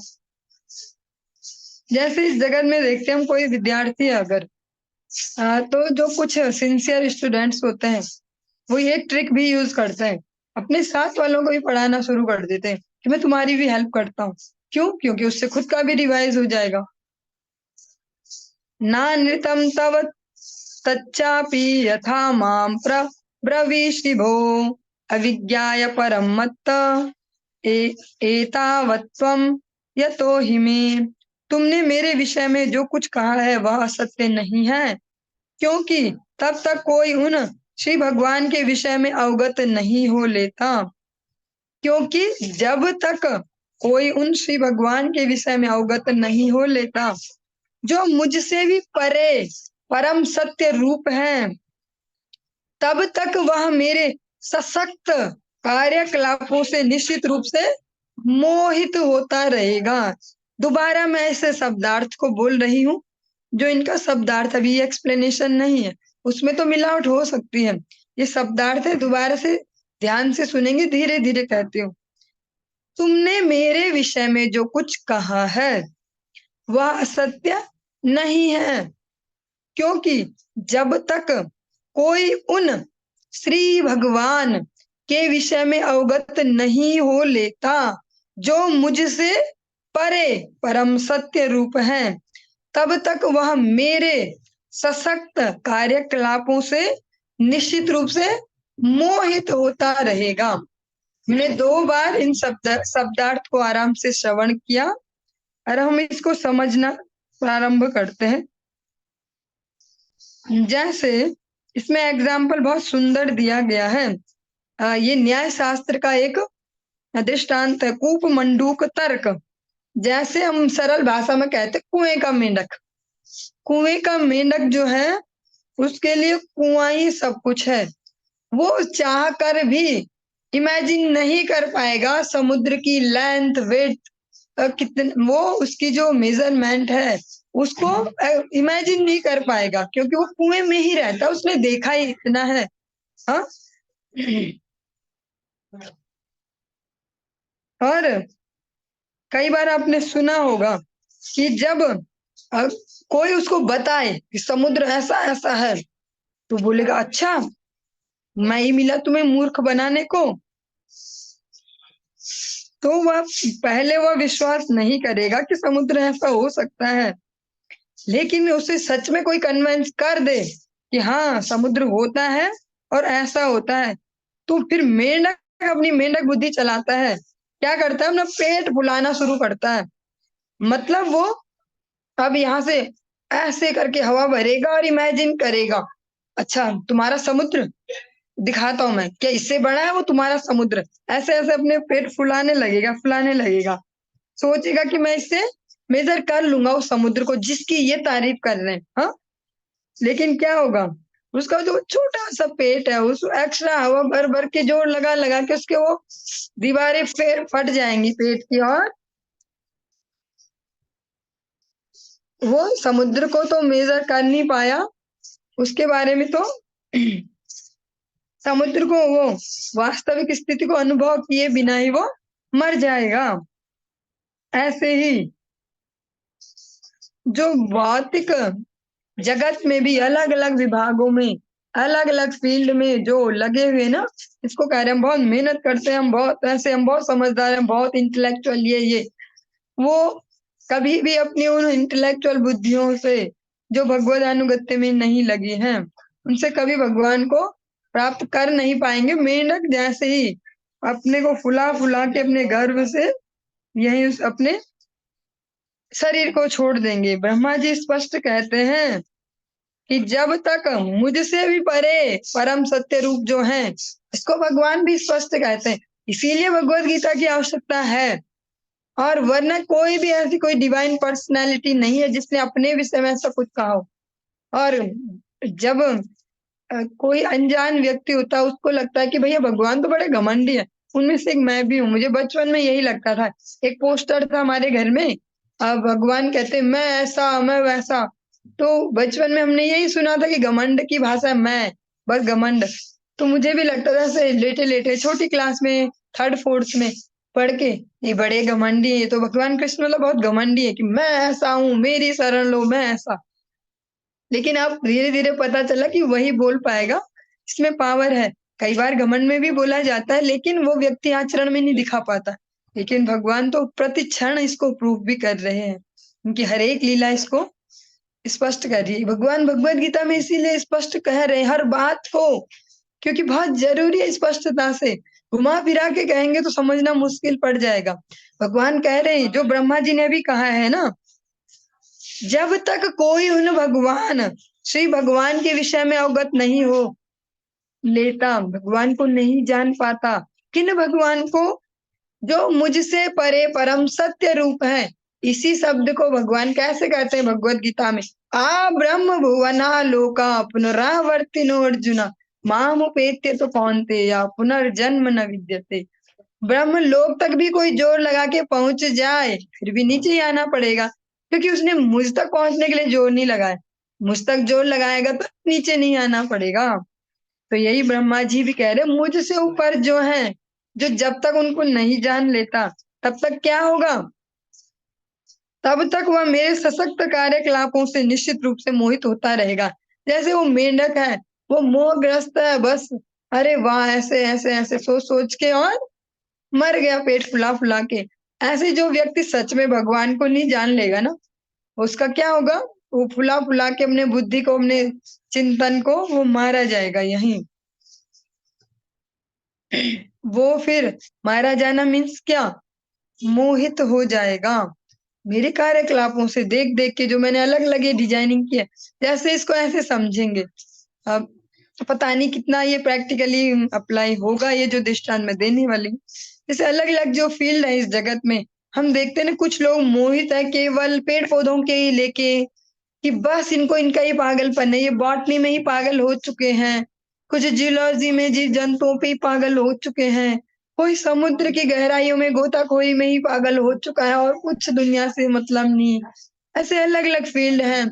जैसे इस जगत में देखते हैं हम, कोई विद्यार्थी अगर तो जो कुछ सिंसियर स्टूडेंट्स होते हैं वो ये ट्रिक भी यूज करते हैं, अपने साथ वालों को भी पढ़ाना शुरू कर देते हैं कि मैं तुम्हारी भी हेल्प करता हूँ। क्यों? क्योंकि उससे खुद का भी रिवाइज हो जाएगा। नानृतं तव तच्चापि यथा मां ब्रवीषि भो अविज्ञाय परं मत्त एतावत्त्वं यतो हि मे। तुमने मेरे विषय में जो कुछ कहा है वह असत्य नहीं है, क्योंकि तब तक कोई उन श्री भगवान के विषय में अवगत नहीं हो लेता। क्योंकि जब तक कोई उन श्री भगवान के विषय में अवगत नहीं हो लेता, जो मुझसे भी परे परम सत्य रूप है, तब तक वह मेरे सशक्त कार्यकलापों से निश्चित रूप से मोहित होता रहेगा। दोबारा मैं ऐसे शब्दार्थ को बोल रही हूँ जो इनका शब्दार्थ अभी एक्सप्लेनेशन नहीं है, उसमें तो मिलावट हो सकती है। ये शब्दार्थ है, दोबारा से ध्यान से सुनेंगे, धीरे धीरे कहती हूँ। तुमने मेरे विषय में जो कुछ कहा है वह असत्य नहीं है, क्योंकि जब तक कोई उन श्री भगवान के विषय में अवगत नहीं हो लेता जो मुझसे परे परम सत्य रूप है, तब तक वह मेरे सशक्त कार्यकलापों से निश्चित रूप से मोहित होता रहेगा। मैंने 2 बार इन शब्दार्थ को आराम से श्रवण किया और हम इसको समझना प्रारंभ करते हैं। जैसे इसमें एग्जाम्पल बहुत सुंदर दिया गया है। ये न्याय शास्त्र का एक दृष्टांत है, कूप मंडूक तर्क। जैसे हम सरल भाषा में कहते कुएं का मेंढक, कुएं का मेंढक जो है उसके लिए कुआं ही सब कुछ है। वो चाह कर भी इमेजिन नहीं कर पाएगा समुद्र की लेंथ विड्थ, कितने वो उसकी जो मेजरमेंट है उसको इमेजिन नहीं कर पाएगा, क्योंकि वो कुएं में ही रहता है, उसने देखा ही इतना है। हाँ। और कई बार आपने सुना होगा कि जब अ, कोई उसको बताए कि समुद्र ऐसा ऐसा है, तो बोलेगा अच्छा, मैं ही मिला तुम्हें मूर्ख बनाने को। तो वह पहले वह विश्वास नहीं करेगा कि समुद्र ऐसा हो सकता है, लेकिन उसे सच में कोई कन्विंस कर दे कि हाँ समुद्र होता है और ऐसा होता है, तो फिर मेंढक अपनी मेंढक बुद्धि चलाता है, क्या करता है, अपना पेट फुलाना शुरू करता है। मतलब वो अब यहाँ से ऐसे करके हवा भरेगा और इमेजिन करेगा, अच्छा तुम्हारा समुद्र दिखाता हूं मैं, क्या इससे बड़ा है वो तुम्हारा समुद्र। ऐसे ऐसे अपने पेट फुलाने लगेगा, सोचेगा कि मैं इससे मेजर कर लूंगा उस समुद्र को जिसकी ये तारीफ कर रहे हैं। हाँ, लेकिन क्या होगा, उसका जो छोटा सा पेट है उस एक्स्ट्रा हवा भर भर के जोर लगा लगा के उसके वो दीवारें फिर फट जाएंगी पेट की, और वो समुद्र को तो मेजर कर नहीं पाया, उसके बारे में तो समुद्र को वो वास्तविक स्थिति को अनुभव किए बिना ही वो मर जाएगा। ऐसे ही जो भौतिक जगत में भी अलग अलग विभागों में अलग अलग फील्ड में जो लगे हुए ना, इसको कह रहे हैं हम बहुत मेहनत करते हैं, हम बहुत ऐसे, हम बहुत समझदार हैं, बहुत इंटेलेक्चुअल, ये वो कभी भी अपनी उन इंटेलेक्चुअल बुद्धियों से जो भगवत अनुगत्य में नहीं लगी हैं, उनसे कभी भगवान को प्राप्त कर नहीं पाएंगे। मेंढक जैसे ही अपने को फुला फुला के अपने गर्भ से यही उस अपने शरीर को छोड़ देंगे। ब्रह्मा जी स्पष्ट कहते हैं कि जब तक मुझसे भी परे परम सत्य रूप जो है, इसको भगवान भी स्पष्ट कहते हैं, इसीलिए भगवत गीता की आवश्यकता है। और वरना कोई भी ऐसी कोई डिवाइन पर्सनैलिटी नहीं है जिसने अपने विषय में ऐसा कुछ कहा हो। और जब कोई अनजान व्यक्ति होता है उसको लगता है कि भैया भगवान तो बड़े घमंडी है, उनमें से एक मैं भी हूँ, मुझे बचपन में यही लगता था। एक पोस्टर था हमारे घर में, भगवान कहते मैं ऐसा मैं वैसा, तो बचपन में हमने यही सुना था कि घमंड की भाषा मैं, बस घमंड। तो मुझे भी लगता था ऐसे लेटे लेटे छोटी क्लास में थर्ड फोर्थ में पढ़ के, ये बड़े घमंडी है, तो भगवान कृष्ण मतलब बहुत घमंडी है कि मैं ऐसा हूँ, मेरी शरण लो, मैं ऐसा। लेकिन अब धीरे धीरे पता चला कि वही बोल पाएगा, इसमें पावर है। कई बार घमंड में भी बोला जाता है लेकिन वो व्यक्ति आचरण में नहीं दिखा पाता, लेकिन भगवान तो प्रति क्षण इसको प्रूव भी कर रहे हैं, उनकी हर एक लीला इसको स्पष्ट कर रही है। भगवान भगवत गीता में इसीलिए स्पष्ट कह रहे हैं हर बात को, क्योंकि बहुत जरूरी है स्पष्टता से। घुमा फिरा के कहेंगे तो समझना मुश्किल पड़ जाएगा। भगवान कह रहे हैं जो ब्रह्मा जी ने भी कहा है ना, जब तक कोई उन भगवान श्री भगवान के विषय में अवगत नहीं हो लेता, भगवान को नहीं जान पाता। किन भगवान को? जो मुझसे परे परम सत्य रूप है। इसी शब्द को भगवान कैसे कहते हैं भगवत गीता में, आ ब्रह्म भुवना लोका पुनरावर्तिनो अर्जुना मामुपेत्य तो कौनते या पुनर्जन्म न विद्यते। ब्रह्म लोक तक भी कोई जोर लगा के पहुंच जाए फिर भी नीचे ही आना पड़ेगा, क्योंकि उसने मुझ तक पहुंचने के लिए जोर नहीं लगाया। मुझ तक जोर लगाएगा तो नीचे नहीं आना पड़ेगा। तो यही ब्रह्मा जी भी कह रहे मुझसे ऊपर जो है, जो जब तक उनको नहीं जान लेता तब तक क्या होगा, तब तक वह मेरे सशक्त कार्यकलापों से निश्चित रूप से मोहित होता रहेगा। जैसे वो मेंढक है, वो मोहग्रस्त है बस, अरे वाह ऐसे ऐसे ऐसे सोच सोच के और मर गया पेट फुला फुला के। ऐसे जो व्यक्ति सच में भगवान को नहीं जान लेगा ना, उसका क्या होगा, वो फुला फुला के अपने बुद्धि को अपने चिंतन को वो मारा जाएगा यहीं। वो फिर मारा जाना मीन्स क्या, मोहित हो जाएगा मेरे कार्यकलापों से, देख देख के जो मैंने अलग अलग ये डिजाइनिंग की है। जैसे इसको ऐसे समझेंगे, अब पता नहीं कितना ये प्रैक्टिकली अप्लाई होगा ये जो दृष्टांत मैं देने वाली हूँ। जैसे अलग अलग जो फील्ड है इस जगत में, हम देखते हैं ना कुछ लोग मोहित है केवल पेड़ पौधों के ही लेके, कि बस इनको इनका ही पागलपन है, ये बॉटनी में ही पागल हो चुके हैं, कुछ जियोलॉजी में जीव जंतुओं पे ही पागल हो चुके हैं, कोई समुद्र की गहराइयों में गोताखोरी में ही पागल हो चुका है और कुछ दुनिया से मतलब नहीं। ऐसे अलग अलग फील्ड हैं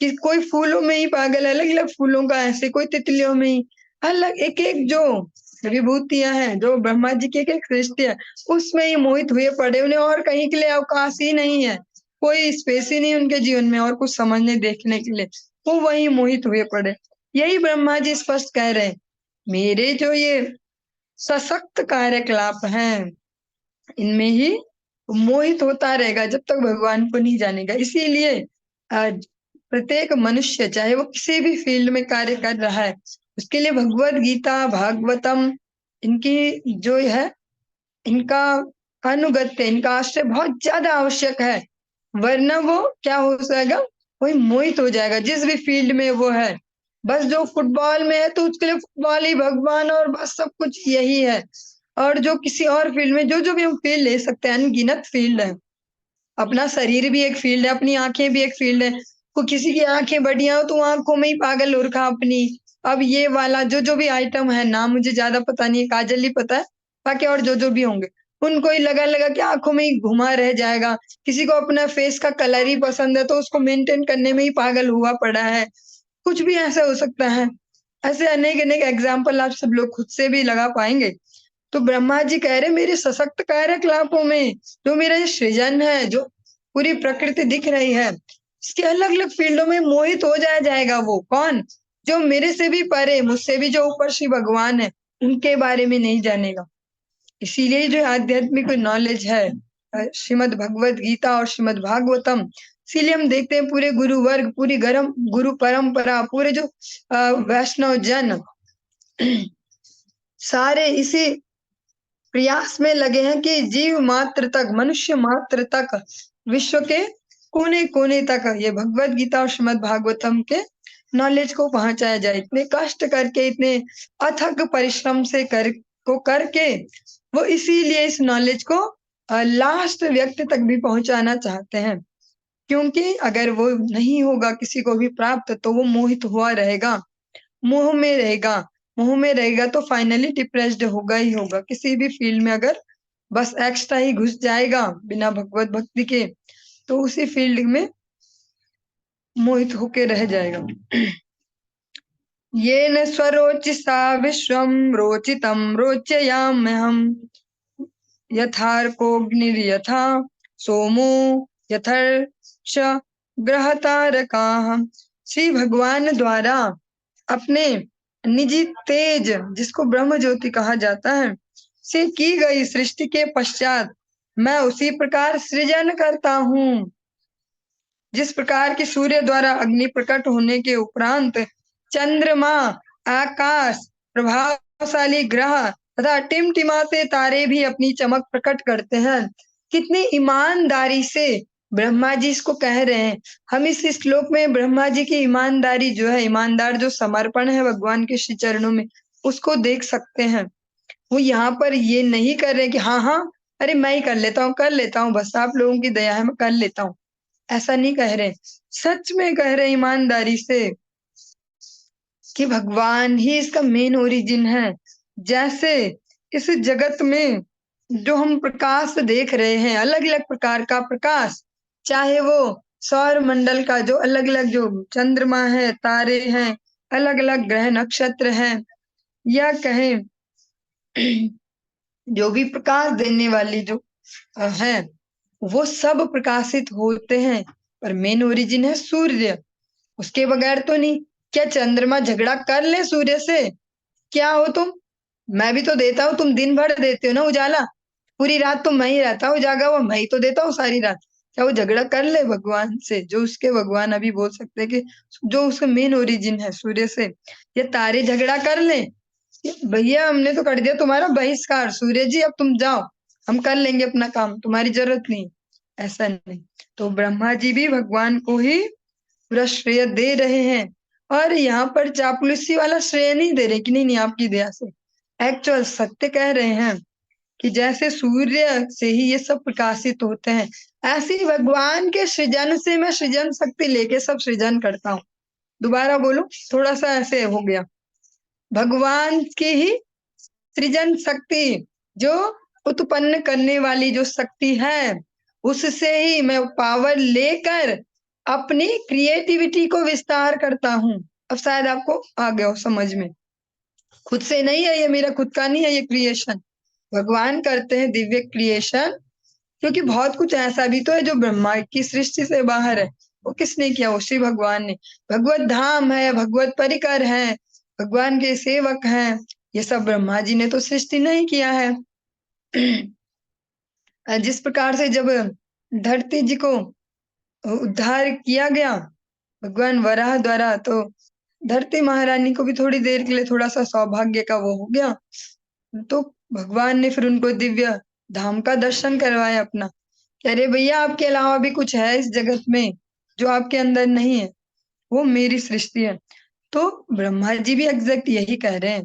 कि कोई फूलों में ही पागल है, अलग अलग फूलों का, ऐसे कोई तितलियों में ही, अलग एक एक जो विभूतियां हैं, जो ब्रह्मा जी की एक एक सृष्टि है, उसमें ही मोहित हुए पड़े। उन्हें और कहीं के लिए अवकाश ही नहीं है, कोई स्पेस ही नहीं उनके जीवन में और कुछ समझने देखने के लिए, वो वही मोहित हुए पड़े। यही ब्रह्मा जी स्पष्ट कह रहे हैं, मेरे जो ये सशक्त कार्यकलाप हैं, इनमें ही मोहित होता रहेगा जब तक भगवान को नहीं जानेगा। इसीलिए प्रत्येक मनुष्य चाहे वो किसी भी फील्ड में कार्य कर रहा है, उसके लिए भगवत गीता, भागवतम, इनकी जो है, इनका अनुगत्य, इनका आश्रय बहुत ज्यादा आवश्यक है। वरना वो क्या हो जाएगा, वही मोहित हो जाएगा जिस भी फील्ड में वो है। बस जो फुटबॉल में है तो उसके लिए फुटबॉल ही भगवान और बस सब कुछ यही है। और जो किसी और फील्ड में जो जो भी हम फील्ड ले सकते हैं, अनगिनत फील्ड है। अपना शरीर भी एक फील्ड है, अपनी आंखें भी एक फील्ड है। को किसी की आंखें बढ़िया हो तो आंखों में ही पागल हो रखा अपनी। अब ये वाला जो जो भी आइटम है, नाम मुझे ज्यादा पता नहीं है, काजल ही पता है, बाकी और जो जो भी होंगे उनको ही लगा लगा के आंखों में ही घुमा रह जाएगा। किसी को अपना फेस का कलर ही पसंद है तो उसको मेंटेन करने में ही पागल हुआ पड़ा है। कुछ भी ऐसा हो सकता है। ऐसे अनेक अनेक एग्जाम्पल आप सब लोग खुद से भी लगा पाएंगे। तो ब्रह्मा जी कह रहे मेरे सशक्त कार्यकलापों में जो मेरा ये सृजन है, जो पूरी प्रकृति दिख रही है, इसके अलग अलग फील्डों में मोहित हो जाएगा। वो कौन, जो मेरे से भी परे, मुझसे भी जो ऊपर श्री भगवान है, उनके बारे में नहीं जानेगा। इसीलिए जो आध्यात्मिक नॉलेज है, श्रीमद् भगवत गीता और श्रीमद् भागवतम, इसीलिए हम देखते हैं पूरे गुरु वर्ग, पूरी गरम गुरु परंपरा, पूरे जो वैष्णव जन सारे इसी प्रयास में लगे हैं कि जीव मात्र तक, मनुष्य मात्र तक, विश्व के कोने कोने तक ये भगवत गीता और श्रीमद् भागवतम के नॉलेज को पहुंचाया जाए। इतने कष्ट करके, इतने अथक परिश्रम से करके वो इसीलिए इस नॉलेज को लास्ट व्यक्ति तक भी पहुंचाना चाहते हैं। क्योंकि अगर वो नहीं होगा किसी को भी प्राप्त, तो वो मोहित हुआ रहेगा, मोह में रहेगा। मोह में रहेगा तो फाइनली डिप्रेस्ड होगा ही होगा। किसी भी फील्ड में अगर बस एक्स्ट्रा ही घुस जाएगा बिना भगवत भक्ति के, तो उसी फील्ड में मोहित होके रह जाएगा। ये न स्वरोचिषा विश्वम रोचितम रोचयाम्यहम् यथार्कोऽग्निर्यथा सोमो यथर्क्ष ग्रहतारकाः। श्री भगवान द्वारा अपने निजी तेज, जिसको ब्रह्म ज्योति कहा जाता है, से की गई सृष्टि के पश्चात मैं उसी प्रकार सृजन करता हूँ। जिस प्रकार की सूर्य द्वारा अग्नि प्रकट होने के उपरांत चंद्रमा, आकाश, प्रभावशाली ग्रह तथा टिमटिमाते तारे भी अपनी चमक प्रकट करते हैं, कितनी ईमानदारी से ब्रह्मा जी इसको कह रहे हैं। हम इस श्लोक में ब्रह्मा जी की ईमानदारी जो है, ईमानदार जो समर्पण है भगवान के श्री चरणों में, उसको देख सकते हैं। वो यहाँ पर ये नहीं कर रहे कि हाँ हाँ अरे मैं ही कर लेता हूँ, बस आप लोगों की दया है मैं कर लेता हूँ, ऐसा नहीं कह रहे। सच में कह रहे ईमानदारी से कि भगवान ही इसका मेन ओरिजिन है। जैसे इस जगत में जो हम प्रकाश देख रहे हैं, अलग अलग प्रकार का प्रकाश, चाहे वो सौर मंडल का जो अलग अलग जो चंद्रमा है, तारे हैं, अलग अलग ग्रह नक्षत्र हैं, या कहें जो भी प्रकाश देने वाली जो है, वो सब प्रकाशित होते हैं, पर मेन ओरिजिन है सूर्य। उसके बगैर तो नहीं। क्या चंद्रमा झगड़ा कर ले सूर्य से? क्या हो तुम, मैं भी तो देता हूँ, तुम दिन भर देते हो ना उजाला, पूरी रात तो मैं ही रहता हूँ जागा हुआ, मैं ही तो देता हूँ सारी रात। क्या वो झगड़ा कर ले भगवान से, जो उसके भगवान अभी बोल सकते हैं कि जो उसका मेन ओरिजिन है सूर्य से? ये तारे झगड़ा कर ले, भैया हमने तो कर दिया तुम्हारा बहिष्कार, सूर्य जी अब तुम जाओ, हम कर लेंगे अपना काम, तुम्हारी जरूरत नहीं। ऐसा नहीं। तो ब्रह्मा जी भी भगवान को ही पूरा श्रेय दे रहे हैं, और यहाँ पर चापलूसी वाला श्रेय नहीं दे रहे कि नहीं नहीं आपकी दया से, एक्चुअल सत्य कह रहे हैं कि जैसे सूर्य से ही ये सब प्रकाशित होते हैं, ऐसे ही भगवान के सृजन से मैं सृजन शक्ति लेके सब सृजन करता हूँ। दोबारा बोलो, थोड़ा सा ऐसे हो गया। भगवान की ही सृजन शक्ति जो उत्पन्न करने वाली जो शक्ति है, उससे ही मैं पावर लेकर अपनी क्रिएटिविटी को विस्तार करता हूँ। अब शायद आपको आ गया हो समझ में। खुद से नहीं है ये, मेरा खुद का नहीं है ये क्रिएशन, भगवान करते हैं दिव्य क्रिएशन। क्योंकि बहुत कुछ ऐसा भी तो है जो ब्रह्मा की सृष्टि से बाहर है, वो किसने किया? वो श्री भगवान ने। भगवत धाम है, भगवत परिकर है, भगवान के सेवक हैं, ये सब ब्रह्मा जी ने तो सृष्टि नहीं किया है। जिस प्रकार से जब धरती जी को उद्धार किया गया भगवान वराह द्वारा, तो धरती महारानी को भी थोड़ी देर के लिए थोड़ा सा सौभाग्य का वो हो गया, तो भगवान ने फिर उनको दिव्य धाम का दर्शन करवाया अपना, कि अरे भैया आपके अलावा भी कुछ है इस जगत में जो आपके अंदर नहीं है, वो मेरी सृष्टि है। तो ब्रह्मा जी भी एग्जैक्ट यही कह रहे हैं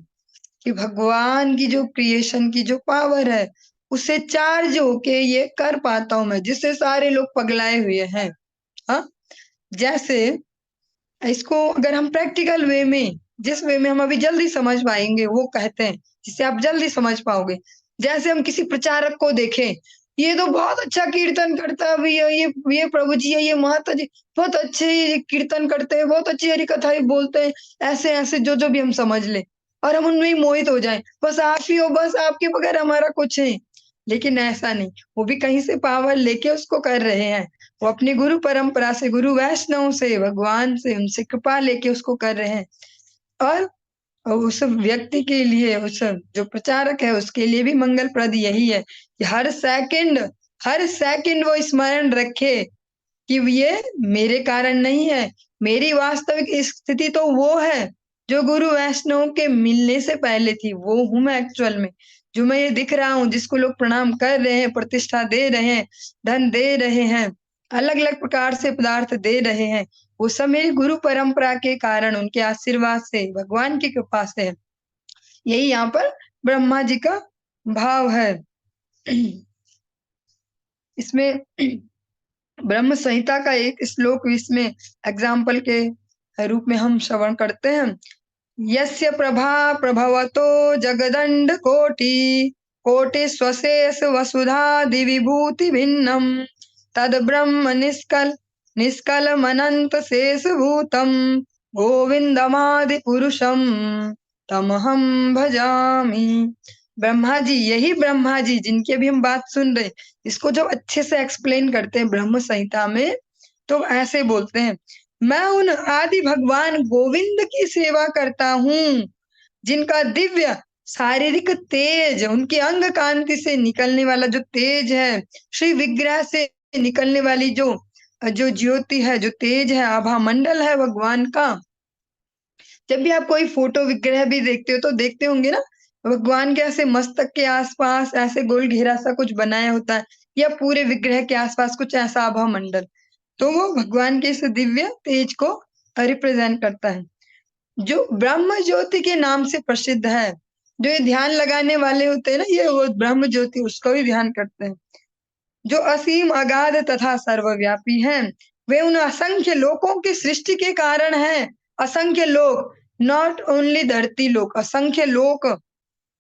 कि भगवान की जो क्रिएशन की जो पावर है, उससे चार्ज होके ये कर पाता हूं मैं, जिससे सारे लोग पगलाए हुए हैं। हाँ, जैसे इसको अगर हम प्रैक्टिकल वे में, जिस वे में हम अभी जल्दी समझ पाएंगे, वो कहते हैं जिससे आप जल्दी समझ पाओगे। जैसे हम किसी प्रचारक को देखें, ये तो बहुत अच्छा कीर्तन करता है भैया, ये प्रभु जी है, ये माता जी बहुत अच्छे ये कीर्तन करते हैं, बहुत अच्छी हरी कथाएं बोलते हैं, ऐसे ऐसे जो जो भी हम समझ ले और हम उनमें ही मोहित हो जाएं, बस आप ही हो, बस आपके बगैर हमारा कुछ नहीं। लेकिन ऐसा नहीं, वो भी कहीं से पावर लेके उसको कर रहे हैं। वो अपनी गुरु परंपरा से, गुरु वैष्णव से, भगवान से, उनसे कृपा लेके उसको कर रहे हैं। और उस व्यक्ति के लिए, उस जो प्रचारक है उसके लिए भी मंगलप्रद यही है कि हर सेकंड वो स्मरण रखे कि ये मेरे कारण नहीं है, मेरी वास्तविक स्थिति तो वो है जो गुरु वैष्णव के मिलने से पहले थी, वो हूं मैं एक्चुअल में। जो मैं ये दिख रहा हूँ, जिसको लोग प्रणाम कर रहे हैं, प्रतिष्ठा दे रहे हैं, धन दे रहे हैं, अलग अलग प्रकार से पदार्थ दे रहे हैं, वो सब मेरी गुरु परंपरा के कारण, उनके आशीर्वाद से, भगवान की कृपा से है। यही यहाँ पर ब्रह्मा जी का भाव है। इसमें ब्रह्म संहिता का एक श्लोक इसमें एग्जाम्पल के रूप में हम श्रवण करते हैं। यस्य प्रभा प्रभवतो जगदंड कोटि कोटि स्वशेष वसुधादि विभूति भिन्नम तद ब्रह्म निष्कल मनंत शेष भूतम गोविंदमादि पुरुषम तमहम भजामि। ब्रह्मा जी, यही ब्रह्मा जी जिनकी अभी हम बात सुन रहे, इसको जब अच्छे से एक्सप्लेन करते हैं ब्रह्म संहिता में, तो ऐसे बोलते हैं, मैं उन आदि भगवान गोविंद की सेवा करता हूँ जिनका दिव्य शारीरिक तेज, उनके अंग कांति से निकलने वाला जो तेज है, श्री विग्रह से निकलने वाली जो जो ज्योति है, जो तेज है, आभा मंडल है भगवान का। जब भी आप कोई फोटो विग्रह भी देखते हो तो देखते होंगे ना, भगवान के ऐसे मस्तक के आसपास ऐसे गोल घेरा सा कुछ बनाया होता है, या पूरे विग्रह के आसपास कुछ ऐसा आभा मंडल, तो वो भगवान के इस दिव्य तेज को रिप्रेजेंट करता है, जो ब्रह्म ज्योति के नाम से प्रसिद्ध है। जो ये ध्यान लगाने वाले होते हैं ना, ये वो ब्रह्म ज्योति उसका भी ध्यान करते हैं, जो असीम अगाध तथा सर्वव्यापी हैं। वे उन असंख्य लोकों की सृष्टि के कारण हैं। असंख्य लोक, नॉट ओनली धरती लोक, असंख्य लोक,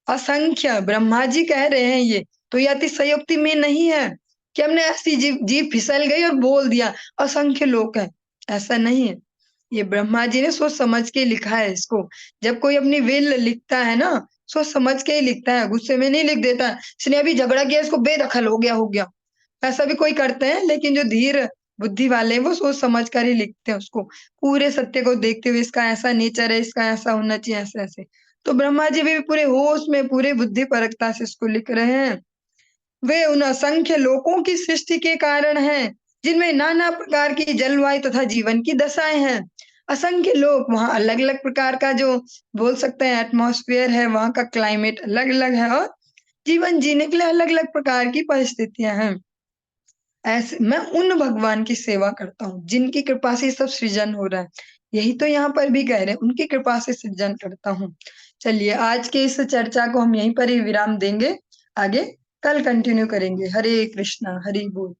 असंख्य ब्रह्मा जी कह रहे हैं। ये तो ये अतिशयोक्ति में नहीं है कि हमने ऐसी जीभ फिसल गई और बोल दिया असंख्य लोक है, ऐसा नहीं है। ये ब्रह्मा जी ने सोच समझ के लिखा है इसको। जब कोई अपनी विल लिखता है ना, सोच समझ के ही लिखता है, गुस्से में नहीं लिख देता है, इसने अभी झगड़ा किया, इसको बेदखल हो गया। ऐसा भी कोई करते हैं, लेकिन जो धीर बुद्धि वाले हैं वो सोच समझ कर ही लिखते हैं उसको, पूरे सत्य को देखते हुए, इसका ऐसा नेचर है, इसका ऐसा होना चाहिए, ऐसे ऐसे। तो ब्रह्मा जी भी पूरे होश में, पूरे बुद्धि परकता से इसको लिख रहे हैं। वे उन असंख्य लोकों की सृष्टि के कारण हैं जिनमें नाना प्रकार की जलवायु तथा जीवन की दशाएं हैं। असंख्य लोग, वहाँ अलग अलग प्रकार का जो बोल सकते हैं एटमॉस्फेयर है, वहाँ का क्लाइमेट अलग अलग है, और जीवन जीने के लिए अलग अलग प्रकार की परिस्थितियां हैं। ऐसे मैं उन भगवान की सेवा करता हूँ जिनकी कृपा से सब सृजन हो रहा है। यही तो यहाँ पर भी कह रहे हैं, उनकी कृपा से सृजन करता हूँ। चलिए, आज के इस चर्चा को हम यहीं पर ही विराम देंगे, आगे कल कंटिन्यू करेंगे। हरे कृष्णा, हरि बोल।